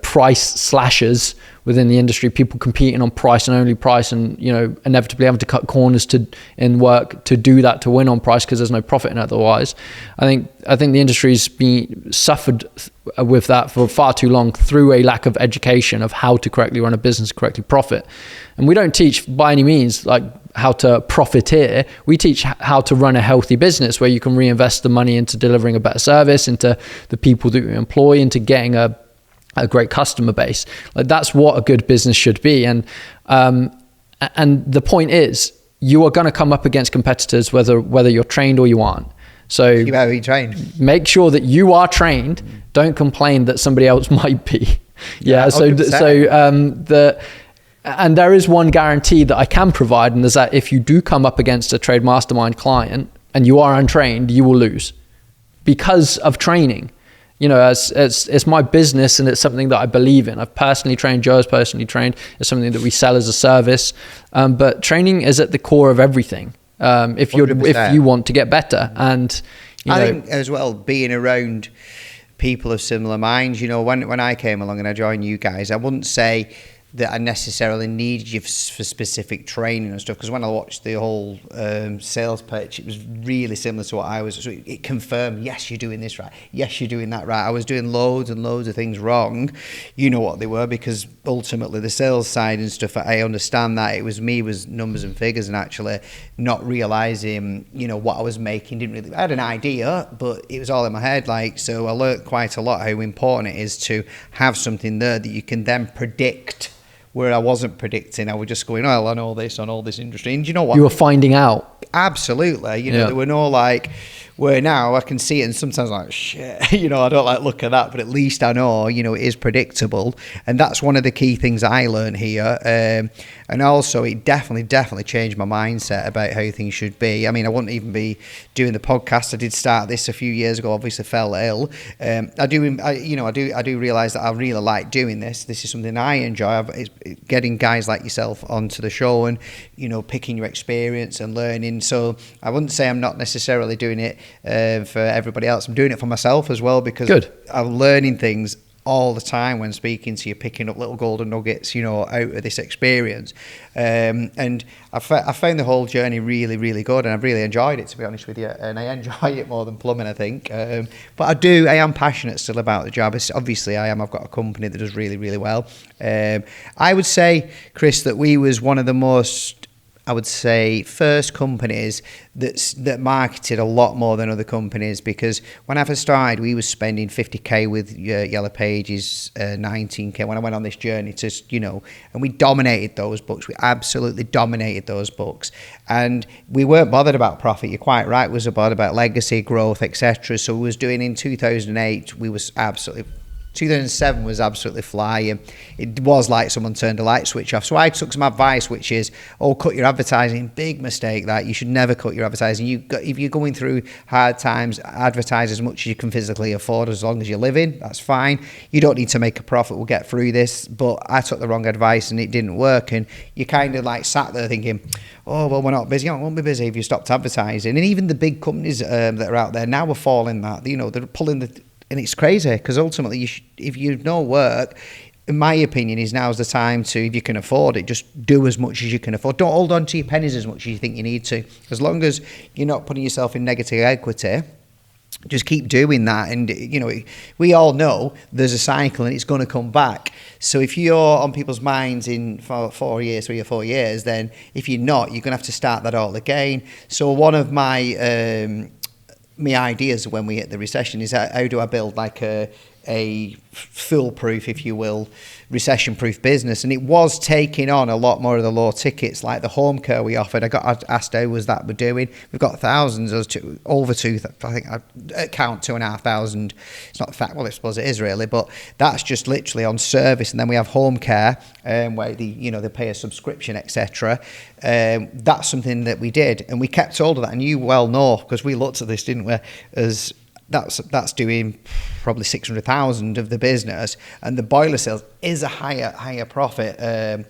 price slashes within the industry, people competing on price and only price, and inevitably having to cut corners in work to do that, to win on price, because there's no profit in it otherwise. I think the industry's been suffered with that for far too long through a lack of education of how to correctly run a business, correctly profit. And we don't teach by any means like how to profiteer. We teach how to run a healthy business where you can reinvest the money into delivering a better service, into the people that you employ, into getting a great customer base. Like, that's what a good business should be. And the point is, you are going to come up against competitors whether you're trained or you aren't. So you better be trained. Make sure that you are trained. Don't complain that somebody else might be. Yeah. And there is one guarantee that I can provide, and is that if you do come up against a trade mastermind client and you are untrained, you will lose because of training. It's my business and it's something that I believe in. I've personally trained, Joe's personally trained. It's something that we sell as a service. But training is at the core of everything. If you want to get better. And I think as well, being around people of similar minds, when I came along and I joined you guys, I wouldn't say that I necessarily needed you for specific training and stuff, because when I watched the whole sales pitch, it was really similar to what I was. So it confirmed, yes, you're doing this right, yes, you're doing that right. I was doing loads and loads of things wrong, what they were, because ultimately the sales side and stuff, I understand that it was numbers and figures, and actually not realizing what I was making. I had an idea, but it was all in my head. So I learned quite a lot how important it is to have something there that you can then predict, where I wasn't predicting. I was just going, I know this on all this industry. And you know what? You were finding out. Absolutely. There were no where now I can see it and sometimes shit, I don't look at that, but at least I know, it is predictable. And that's one of the key things I learned here. And also it definitely changed my mindset about how things should be. I mean, I wouldn't even be doing the podcast. I did start this a few years ago, obviously fell ill. I do realize that I really like doing this. This is something I enjoy. It's getting guys like yourself onto the show and, picking your experience and learning. So I wouldn't say I'm not necessarily doing it for everybody else. I'm doing it for myself as well, because I'm learning things all the time when speaking to you, picking up little golden nuggets, out of this experience. And I found the whole journey really, really good, and I've really enjoyed it, to be honest with you. And I enjoy it more than plumbing, I think. But I am passionate still about the job. Obviously I am. I've got a company that does really, really well. I would say, Chris, that we was one of the most, first companies that marketed a lot more than other companies, because when I first started, we was spending 50k with Yellow Pages, 19k when I went on this journey to, and we dominated those books. We absolutely dominated those books, and we weren't bothered about profit. You're quite right. We was bothered about legacy, growth, etc. So we was doing in 2008, 2007 was absolutely flying. It was like someone turned a light switch off. So I took some advice, which is, cut your advertising. Big mistake that. You should never cut your advertising. If you're going through hard times, advertise as much as you can physically afford, as long as you're living. That's fine. You don't need to make a profit. We'll get through this. But I took the wrong advice and it didn't work. And you kind of sat there thinking, oh, well, we're not busy. I won't be busy if you stopped advertising. And even the big companies that are out there now are falling that. They're pulling the... And it's crazy, because ultimately, if you've no work, in my opinion, now's the time to, if you can afford it, just do as much as you can afford. Don't hold on to your pennies as much as you think you need to. As long as you're not putting yourself in negative equity, just keep doing that. And, we all know there's a cycle and it's going to come back. So if you're on people's minds in 3 or 4 years, then if you're not, you're going to have to start that all again. So one of my ideas when we hit the recession is, how do I build a a foolproof, if you will, recession-proof business, and it was taking on a lot more of the low tickets, like the home care we offered. I got asked how was that we're doing. We've got thousands, over two. I think I count 2,500. It's not the fact. Well, I suppose it is really, but that's just literally on service, and then we have home care, where they pay a subscription, etc. That's something that we did, and we kept hold of that. And you well know, because we looked at this, didn't we? As that's doing probably 600,000 of the business, and the boiler sales is a higher profit, an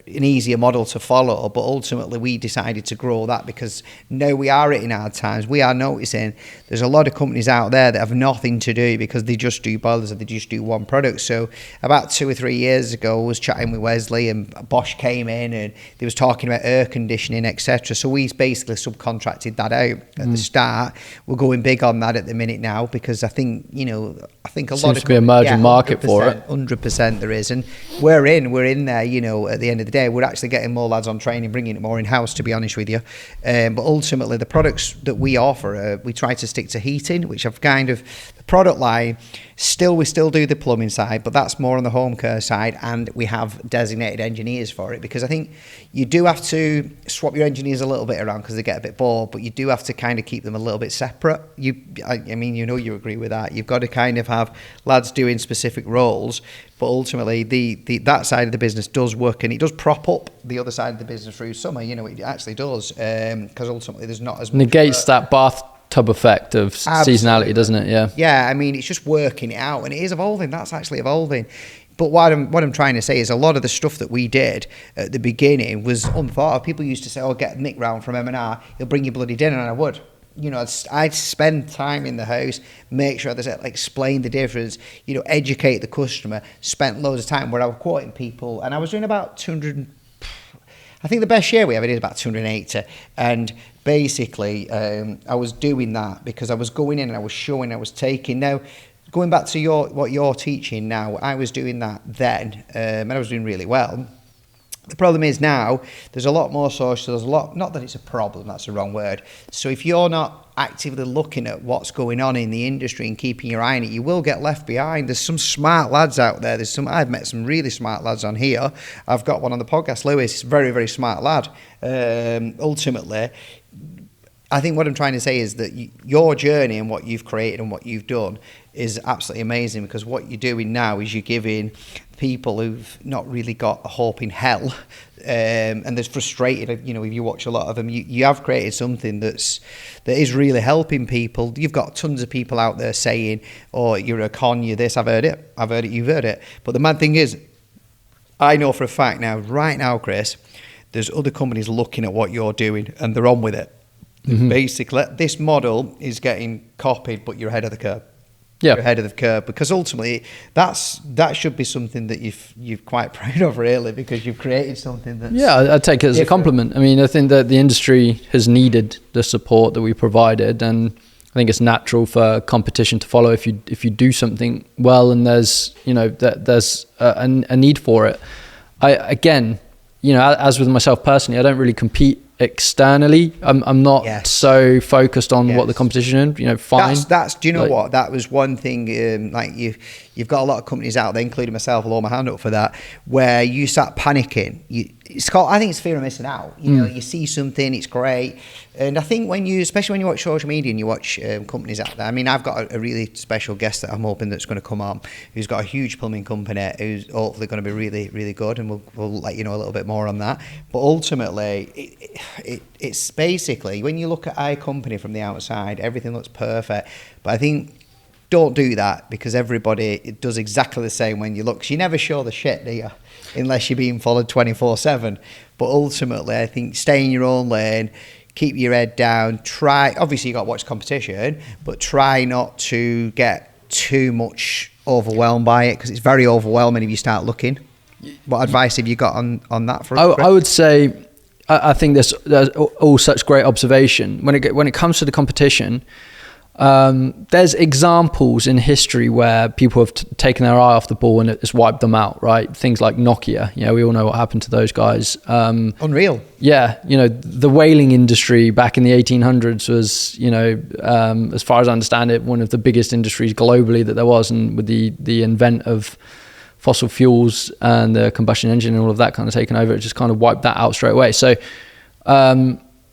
easier model to follow. But ultimately, we decided to grow that because now we are hitting hard times. We are noticing there's a lot of companies out there that have nothing to do because they just do boilers or they just do one product. So about 2 or 3 years ago, I was chatting with Wesley, and Bosch came in and they was talking about air conditioning, etc. So we basically subcontracted that out at the start. We're going big on that at the minute now because I think a lot seems to be a emerging market for it. 100% there is, and we're in there. At the end of the day, we're actually getting more lads on training, bringing it more in house, to be honest with you. But ultimately, the products that we offer, we try to stick to heating, which I've kind of the product line. We still do the plumbing side, but that's more on the home care side, and we have designated engineers for it because I think you do have to swap your engineers a little bit around because they get a bit bored, but you do have to kind of keep them a little bit separate. You agree with that. You've got to kind of have lads doing specific roles, but ultimately that side of the business does work, and it does prop up the other side of the business through summer. It actually does, because ultimately there's not as much negates that bathtub effect of seasonality, doesn't it? Yeah, it's just working it out, and it is evolving. That's actually evolving. But what I'm trying to say is a lot of the stuff that we did at the beginning was unthought of. People used to say, get Nick round from M&R, he'll bring you bloody dinner, and I would. I'd spend time in the house, make sure there's explain the difference, educate the customer, spent loads of time where I was quoting people, and I was doing about 200, I think the best year we ever did is about 280, and basically I was doing that because I was going in and I was showing, I was taking. Now, going back to what you're teaching now, I was doing that then, and I was doing really well. The problem is now there's a lot more social. There's a lot, not that it's a problem, that's the wrong word. So if you're not actively looking at what's going on in the industry and keeping your eye on it, you will get left behind. There's some smart lads out there. I've met some really smart lads on here. I've got one on the podcast, Lewis. He's a very, very smart lad. Ultimately, I think what I'm trying to say is that your journey and what you've created and what you've done is absolutely amazing, because what you're doing now is you're giving people who've not really got a hope in hell, and there's frustrated, if you watch a lot of them, you have created something that is really helping people. You've got tons of people out there saying, you're a con, you're this, I've heard it, you've heard it. But the mad thing is, I know for a fact right now, Chris, there's other companies looking at what you're doing and they're on with it. Mm-hmm. Basically, this model is getting copied, but you're ahead of the curve. Yeah, you're ahead of the curve, because ultimately that should be something that you're quite proud of, really, because you've created something that's I take it as different. A compliment. I think that the industry has needed the support that we provided, and I think it's natural for competition to follow if you do something well and there's a need for it. As with myself personally, I don't really compete externally. I'm not so focused on what the competition is. Fine. That's do you know what? That was one thing. You've got a lot of companies out there, including myself. I'll hold my hand up for that. Where you start panicking. I think it's fear of missing out. You see something, it's great, and I think especially when you watch social media and you watch companies out there. I've got a really special guest that I'm hoping that's going to come on, who's got a huge plumbing company, who's hopefully going to be really, really good, and we'll let you know a little bit more on that. But ultimately, it's basically, when you look at our company from the outside, everything looks perfect, but I think, don't do that, because everybody does exactly the same when you look. 'Cause you never show the shit, do you? Unless you're being followed 24/7. But ultimately, I think stay in your own lane, keep your head down, obviously you got to watch competition, but try not to get too much overwhelmed by it, because it's very overwhelming if you start looking. What advice have you got on that for us? I would say, I think there's all such great observation. When it comes to the competition, There's examples in history where people have taken their eye off the ball and it's wiped them out, right? Things like Nokia, we all know what happened to those guys. Unreal. Yeah, the whaling industry back in the 1800s was, as far as I understand it, one of the biggest industries globally that there was, and with the invent of fossil fuels and the combustion engine and all of that kind of taken over, it just kind of wiped that out straight away. So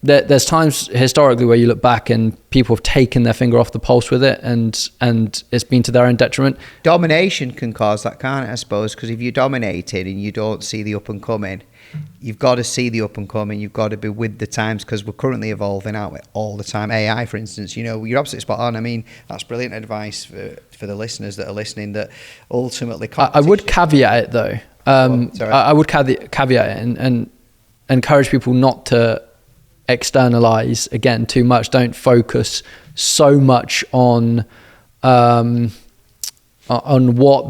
there's times historically where you look back and people have taken their finger off the pulse with it, and it's been to their own detriment. Domination can cause that, can't it, I suppose? Because if you're dominating and you don't see the up and coming, you've got to see the up and coming. You've got to be with the times, because we're currently evolving, aren't we, all the time. AI, for instance, you're absolutely spot on. I mean, that's brilliant advice for the listeners that are listening, that ultimately... I would caveat it, though. I would caveat it and encourage people not to externalize again too much. Don't focus so much on what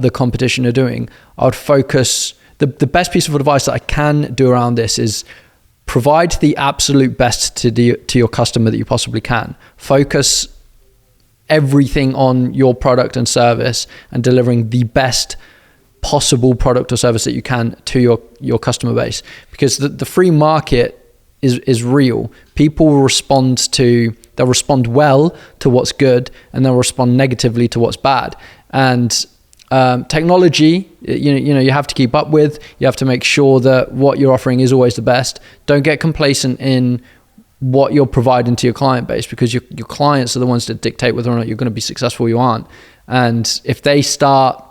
the competition are doing. I would focus... The best piece of advice that I can do around this is provide the absolute best to your customer that you possibly can. Focus everything on your product and service and delivering the best possible product or service that you can to your customer base, because the free market is real. People will they'll respond well to what's good, and they'll respond negatively to what's bad. And technology, you have to keep up with. You have to make sure that what you're offering is always the best. Don't get complacent in what you're providing to your client base, because your clients are the ones that dictate whether or not you're going to be successful or you aren't. And if they start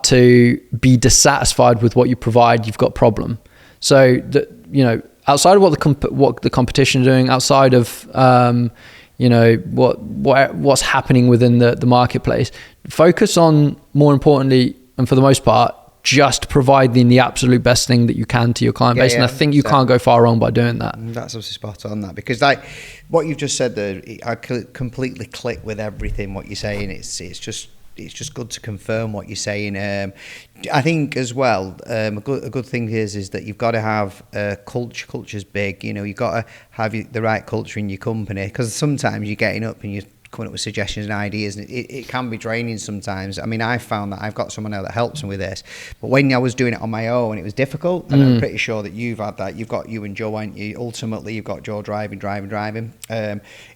to be dissatisfied with what you provide, you've got a problem. So outside of what the competition is doing, outside of what's happening within the marketplace, focus on, more importantly, and for the most part, just providing the absolute best thing that you can to your client base. And I think you can't go far wrong by doing that. That's obviously spot on, that, because like what you've just said there, I completely click with everything what you're saying. It's just good to confirm what you're saying. I think as well, a good thing is that you've got to have culture. Culture's big. You've got to have the right culture in your company, because sometimes you're getting up and you're coming up with suggestions and ideas, and it can be draining sometimes. I mean, I found that I've got someone now that helps me with this, but when I was doing it on my own, it was difficult, and I'm pretty sure that you've had that. You've got you and Joe, aren't you? Ultimately, you've got Joe driving.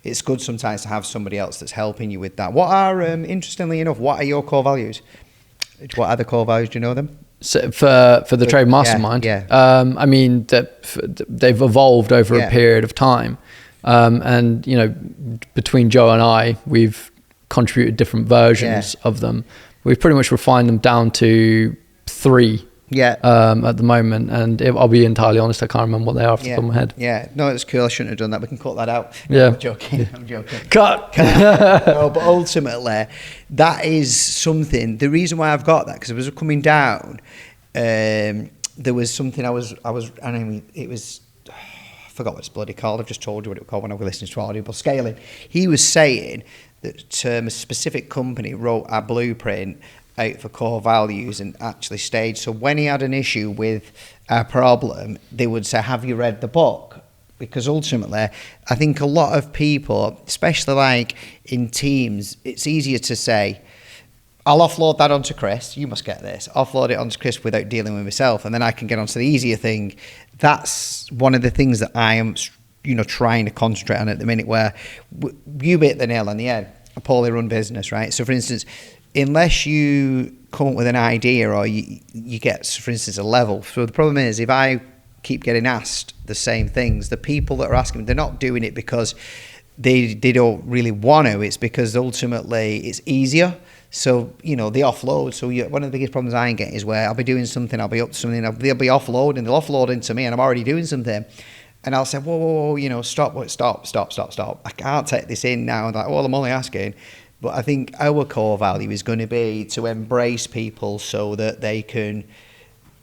It's good sometimes to have somebody else that's helping you with that. What are, interestingly enough, what are your core values? What are the core values? Do you know them? So for the Trade Mastermind, I mean, they've evolved over a period of time. And between Joe and I, we've contributed different versions of them. We've pretty much refined them down to 3 at the moment, and I'll be entirely honest, I can't remember what they are off the top of my head. No, it's cool. I shouldn't have done that. We can cut that out. I'm joking. Cut. No, but ultimately, that is something. The reason why I've got that, because it was coming down. There was something I mean, it was. I forgot what it's bloody called. I've just told you what it was called when I was listening to Audible. Scaling. He was saying that a specific company wrote a blueprint out for core values and actually staged. So when he had an issue with a problem, they would say, have you read the book? Because ultimately, I think a lot of people, especially like in teams, it's easier to say, I'll offload that onto Chris. You must get this. Offload it onto Chris without dealing with myself, and then I can get onto the easier thing. That's one of the things that I am, trying to concentrate on at the minute. Where you hit the nail on the head. A poorly run business, right? So, for instance, unless you come up with an idea or you get, for instance, a level. So the problem is, if I keep getting asked the same things, the people that are asking me, they're not doing it because they don't really want to. It's because ultimately it's easier. So, they offload. So one of the biggest problems I get is where I'll be doing something, I'll be up to something, they'll be offloading, they'll offload into me, and I'm already doing something. And I'll say, whoa, stop. I can't take this in now. And well, I'm only asking. But I think our core value is going to be to embrace people so that they can,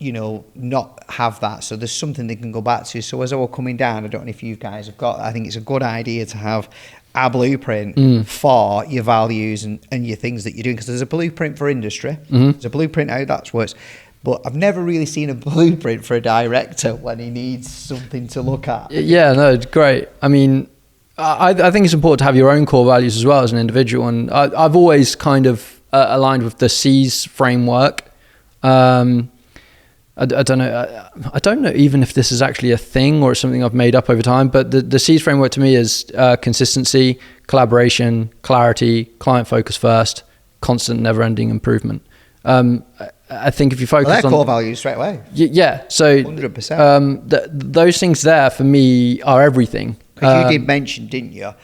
not have that. So there's something they can go back to. So as I was coming down, I don't know if you guys have got, I think it's a good idea to have a blueprint for your values and your things that you're doing, because there's a blueprint for industry, there's a blueprint how that works, But I've never really seen a blueprint for a director when he needs something to look at. Yeah, no, it's great. I mean, I think it's important to have your own core values as well as an individual. And I've always kind of aligned with the C's framework. I don't know. I don't know even if this is actually a thing or it's something I've made up over time. But the C's framework to me is consistency, collaboration, clarity, client focus first, constant, never-ending improvement. I think if you focus on core values straight away. Yeah. So 100%. Those things there for me are everything. Because you did mention, didn't you?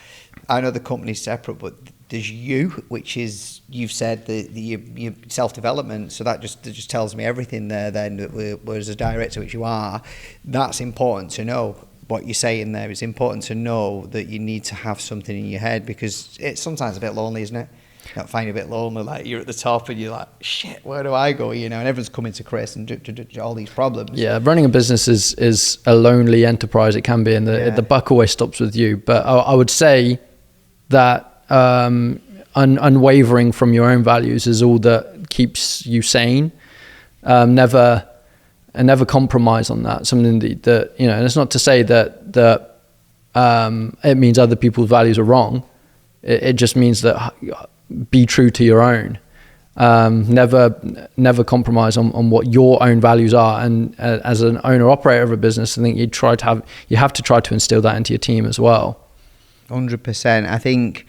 I know the company's separate, but there's you, which is, you've said your self-development, so that just tells me everything there then, whereas a director, which you are, that's important to know. What you're saying there is important to know that you need to have something in your head, because it's sometimes a bit lonely, isn't it? You don't find it a bit lonely, like you're at the top and you're like, shit, where do I go? You know, and everyone's coming to Chris and all these problems. Yeah, running a business is a lonely enterprise. It can be, and the buck always stops with you. But I would say that unwavering from your own values is all that keeps you sane. Never compromise on that. Something that you know, and it's not to say that it means other people's values are wrong. It just means that be true to your own. Never compromise on what your own values are. And as an owner operator of a business, I think you have to try to instill that into your team as well. 100%. I think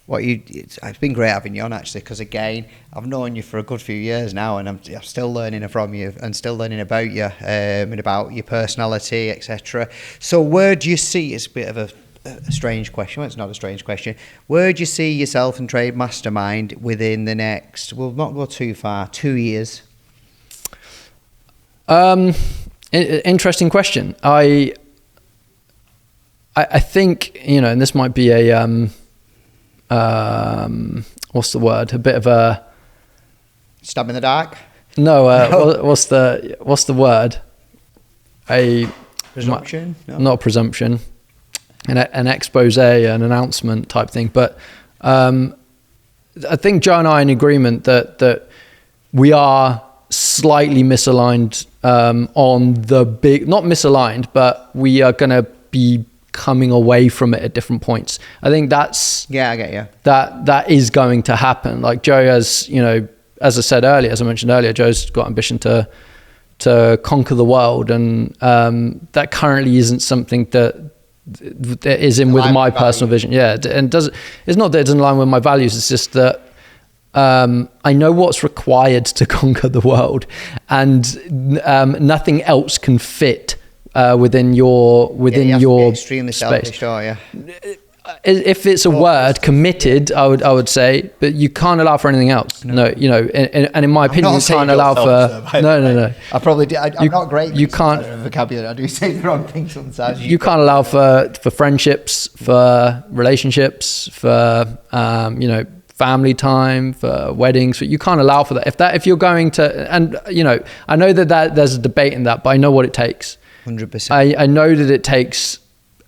it's been great having you on, actually, because again, I've known you for a good few years now, and I'm still learning from you and still learning about you and about your personality, etc. So where do you see, it's a bit of a strange question. Well, it's not a strange question. Where do you see yourself and Trade Mastermind within the next, we'll not go too far, 2 years? Interesting question. I think, you know, and this might be a what's the word? A bit of a stab in the dark. No, what's the word? A presumption? No. Not a presumption. An expose, an announcement type thing. But I think Joe and I are in agreement that we are slightly misaligned on the big, not misaligned, but we are going to be coming away from it at different points. I think that's, I get you. That is going to happen. Like Joe has, you know, as I mentioned earlier, Joe's got ambition to conquer the world, and that currently isn't something that is in with my personal vision. Yeah, and it's not that it doesn't align with my values. It's just that I know what's required to conquer the world, and nothing else can fit within your extremely space. Selfish, are you? If it's a word, committed, I would say, but you can't allow for anything else. No, you know, and in my opinion, you can't allow for no. I probably do. I'm not great. You can't vocabulary. I do say the wrong things sometimes. You can't allow for friendships, for relationships, for you know, family time, for weddings. But you can't allow for that. If you're going to, and you know, I know that there's a debate in that, but I know what it takes. 100%. I know that it takes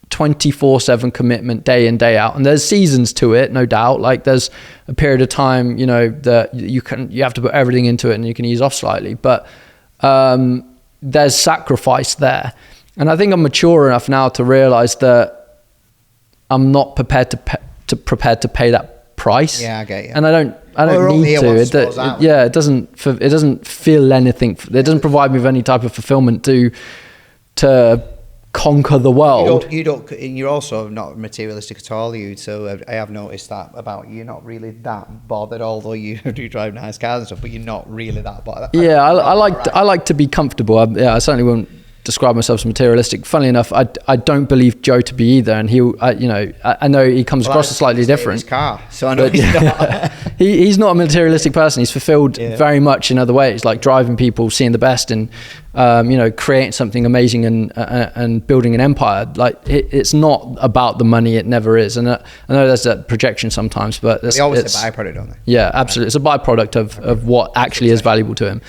24/7 commitment, day in, day out, and there's seasons to it, no doubt. Like there's a period of time, you know, that you have to put everything into it, and you can ease off slightly, but there's sacrifice there. And I think I'm mature enough now to realize that I'm not prepared to pay that price. Yeah, I get you. And I don't need to. It doesn't feel anything. It doesn't provide me with any type of fulfillment to conquer the world. You're also not materialistic at all, so I have noticed that about you. You're not really that bothered, although you do drive nice cars and stuff, but you're not really that bothered. I like to be comfortable. I certainly wouldn't describe myself as materialistic. Funnily enough, I don't believe Joe to be either, and I know he comes across as slightly different. His car, so I know he's not. He's not a materialistic person. He's fulfilled very much in other ways, like driving people, seeing the best, and creating something amazing and building an empire. Like it's not about the money. It never is. And I know there's that projection sometimes, but they always say byproduct, don't they? Yeah, absolutely. It's a byproduct of what actually is valuable to him.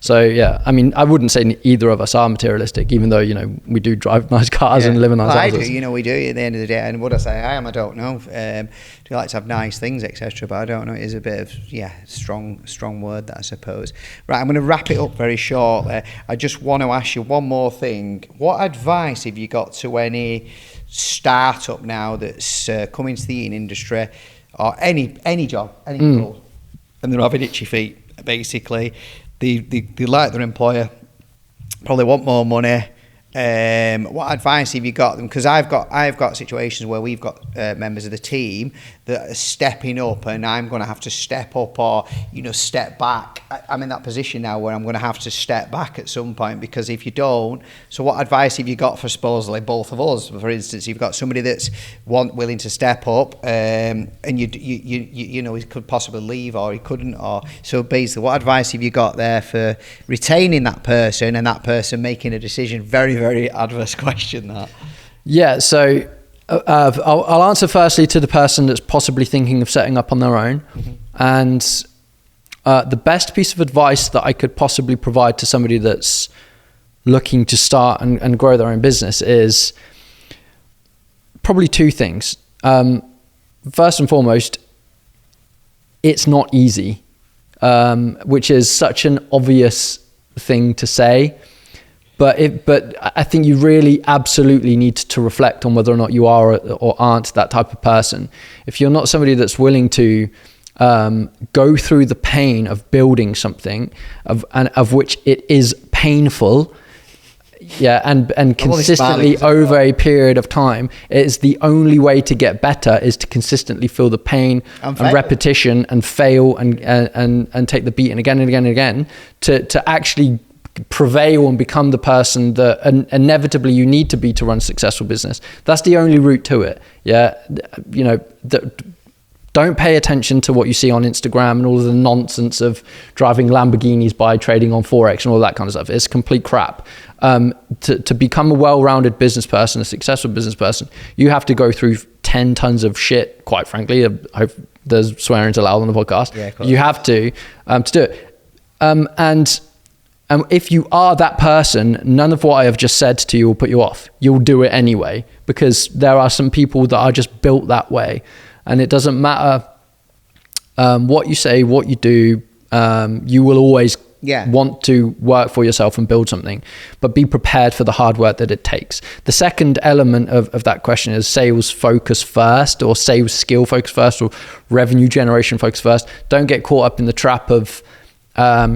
So yeah, I mean, I wouldn't say either of us are materialistic, even though, you know, we do drive nice cars and live in nice houses. I do, you know, we do at the end of the day. And would I say I am? I don't know. Do you like to have nice things, etc.? But I don't know. It is a bit of, strong word, that I suppose. Right, I'm going to wrap it up very shortly. I just want to ask you one more thing. What advice have you got to any startup now that's coming to the eating industry, or any job, any role, and they're having itchy feet, basically? They like their employer, probably want more money. What advice have you got them? Because I've got situations where we've got members of the team that are stepping up, and I'm going to have to step up or, you know, step back. I'm in that position now where I'm going to have to step back at some point, because if you don't, so what advice have you got for supposedly both of us? For instance, you've got somebody that's willing to step up, and you know, he could possibly leave or he couldn't, or so basically, what advice have you got there for retaining that person and that person making a decision? Very, very adverse question, that. Yeah, so I'll answer firstly to the person that's possibly thinking of setting up on their own. And the best piece of advice that I could possibly provide to somebody that's looking to start and grow their own business is probably two things. First and foremost, it's not easy, which is such an obvious thing to say. But I think you really absolutely need to reflect on whether or not you are or aren't that type of person. If you're not somebody that's willing to go through the pain of building something, of which it is painful, and consistently over a period of time, it is the only way to get better, is to consistently feel the pain and repetition and fail and take the beating again and again and again to actually prevail and become the person that inevitably you need to be to run a successful business. That's the only route to it. You know, don't pay attention to what you see on Instagram and all of the nonsense of driving Lamborghinis by trading on Forex and all that kind of stuff. It's complete crap. To become a well-rounded business person, a successful business person, you have to go through 10 tons of shit, quite frankly. I hope there's swearing's allowed on the podcast. Yeah, you have to do it. And if you are that person, none of what I have just said to you will put you off. You'll do it anyway, because there are some people that are just built that way. And it doesn't matter what you say, what you do, you will always want to work for yourself and build something, but be prepared for the hard work that it takes. The second element of that question is sales focus first, or sales skill focus first, or revenue generation focus first. Don't get caught up in the trap of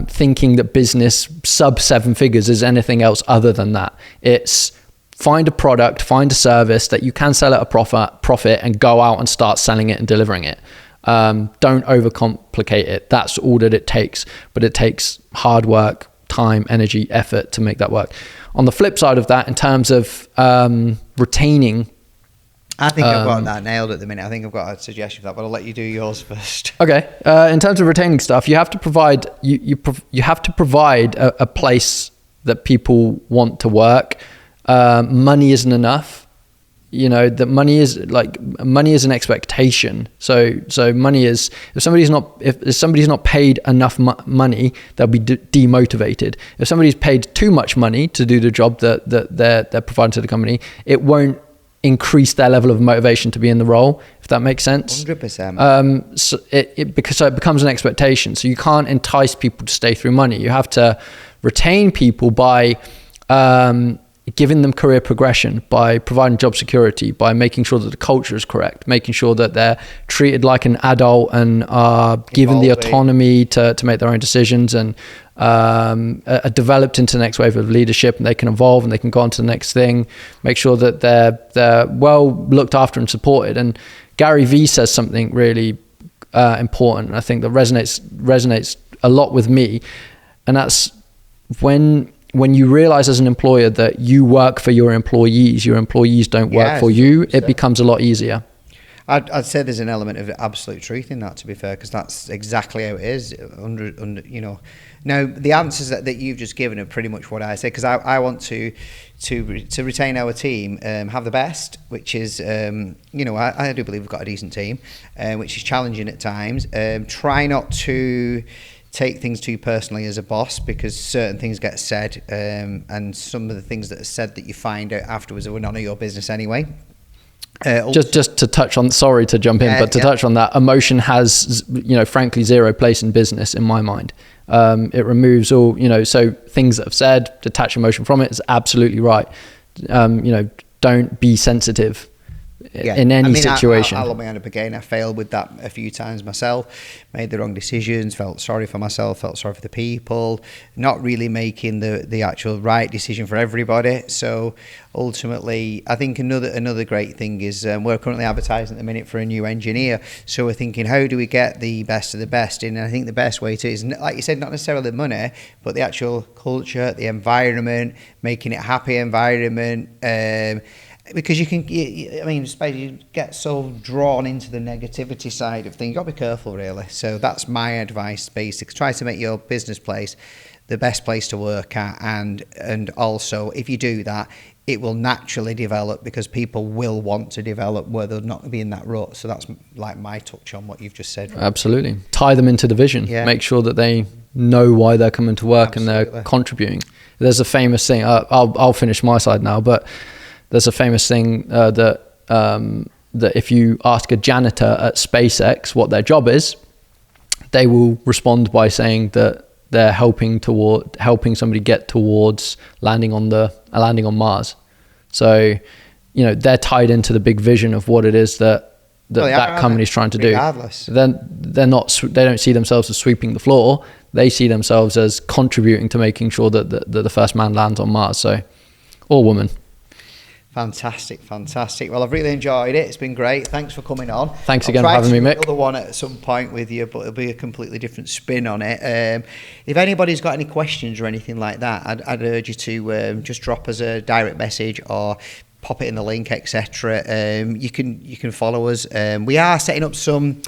thinking that business sub 7 figures is anything else other than that. It's find a product, find a service that you can sell at a profit and go out and start selling it and delivering it. Don't overcomplicate it. That's all that it takes, but it takes hard work, time, energy, effort to make that work. On the flip side of that, in terms of retaining, I think I've got that nailed at the minute. I think I've got a suggestion for that, but I'll let you do yours first. Okay. In terms of retaining stuff, you have to provide you have to provide a place that people want to work. Money isn't enough. You know, that money is an expectation. So money is, if somebody's not paid enough money, they'll be demotivated. If somebody's paid too much money to do the job that they're providing to the company, it won't increase their level of motivation to be in the role, if that makes sense. 100%. So it becomes an expectation. So you can't entice people to stay through money. You have to retain people by giving them career progression, by providing job security, by making sure that the culture is correct, making sure that they're treated like an adult and are given the autonomy to make their own decisions, and are developed into the next wave of leadership, and they can evolve and they can go on to the next thing. Make sure that they're well looked after and supported. And Gary Vee says something really important, and I think that resonates a lot with me, and that's when you realize as an employer that you work for your employees don't work for you, it becomes a lot easier. I'd say there's an element of absolute truth in that, to be fair, because that's exactly how it is. You know, now the answers that you've just given are pretty much what I say, because I want to retain our team, have the best, which is you know, I do believe we've got a decent team, which is challenging at times. Try not to take things too personally as a boss, because certain things get said, and some of the things that are said that you find out afterwards are none of your business anyway. Just to touch on, sorry to jump in, but to touch on that, emotion has, frankly, zero place in business in my mind. It removes all, so things that have said, detach emotion from it is absolutely right. Don't be sensitive in any situation. I'll hold my hand up again. I failed with that a few times myself, made the wrong decisions, felt sorry for myself, felt sorry for the people, not really making the actual right decision for everybody. So ultimately, I think another great thing is we're currently advertising at the minute for a new engineer. So we're thinking, how do we get the best of the best in? And I think the best way to is, like you said, not necessarily the money, but the actual culture, the environment, making it a happy environment. Because you get so drawn into the negativity side of things. You've got to be careful, really. So that's my advice, basically. Try to make your business place the best place to work at. And also, if you do that, it will naturally develop, because people will want to develop where they'll not be in that rut. So that's like my touch on what you've just said. Absolutely. Tie them into the vision. Yeah. Make sure that they know why they're coming to work. Absolutely. And they're contributing. There's a famous thing. I'll finish my side now, but there's a famous thing that if you ask a janitor at SpaceX what their job is, they will respond by saying that they're helping somebody get towards landing on Mars. So, they're tied into the big vision of what it is that company's trying to do. Then they don't see themselves as sweeping the floor. They see themselves as contributing to making sure that the first man lands on Mars. So, or woman. Fantastic. Well, I've really enjoyed it. It's been great. Thanks for coming on. Thanks again for having me, Mick. Another one at some point with you, but it'll be a completely different spin on it. If anybody's got any questions or anything like that, I'd urge you to just drop us a direct message or pop it in the link, etc. You can follow us. We are setting up some.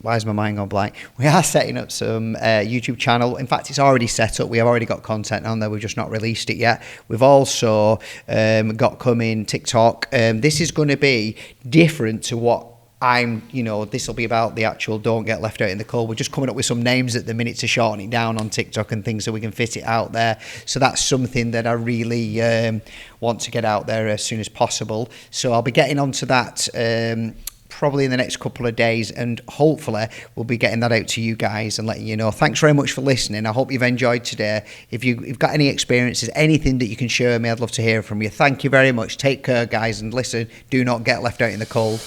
Why is my mind gone blank? We are setting up some YouTube channel. In fact, it's already set up. We have already got content on there. We've just not released it yet. We've also got coming TikTok. This is going to be different to what this will be about the actual Don't Get Left Out in the Cold. We're just coming up with some names at the minute to shorten it down on TikTok and things so we can fit it out there. So that's something that I really want to get out there as soon as possible. So I'll be getting onto that probably in the next couple of days, and hopefully we'll be getting that out to you guys and letting you know. Thanks very much for listening. I hope you've enjoyed today. If you've got any experiences, anything that you can share me, I'd love to hear from you. Thank you very much. Take care, guys, and listen, do not get left out in the cold.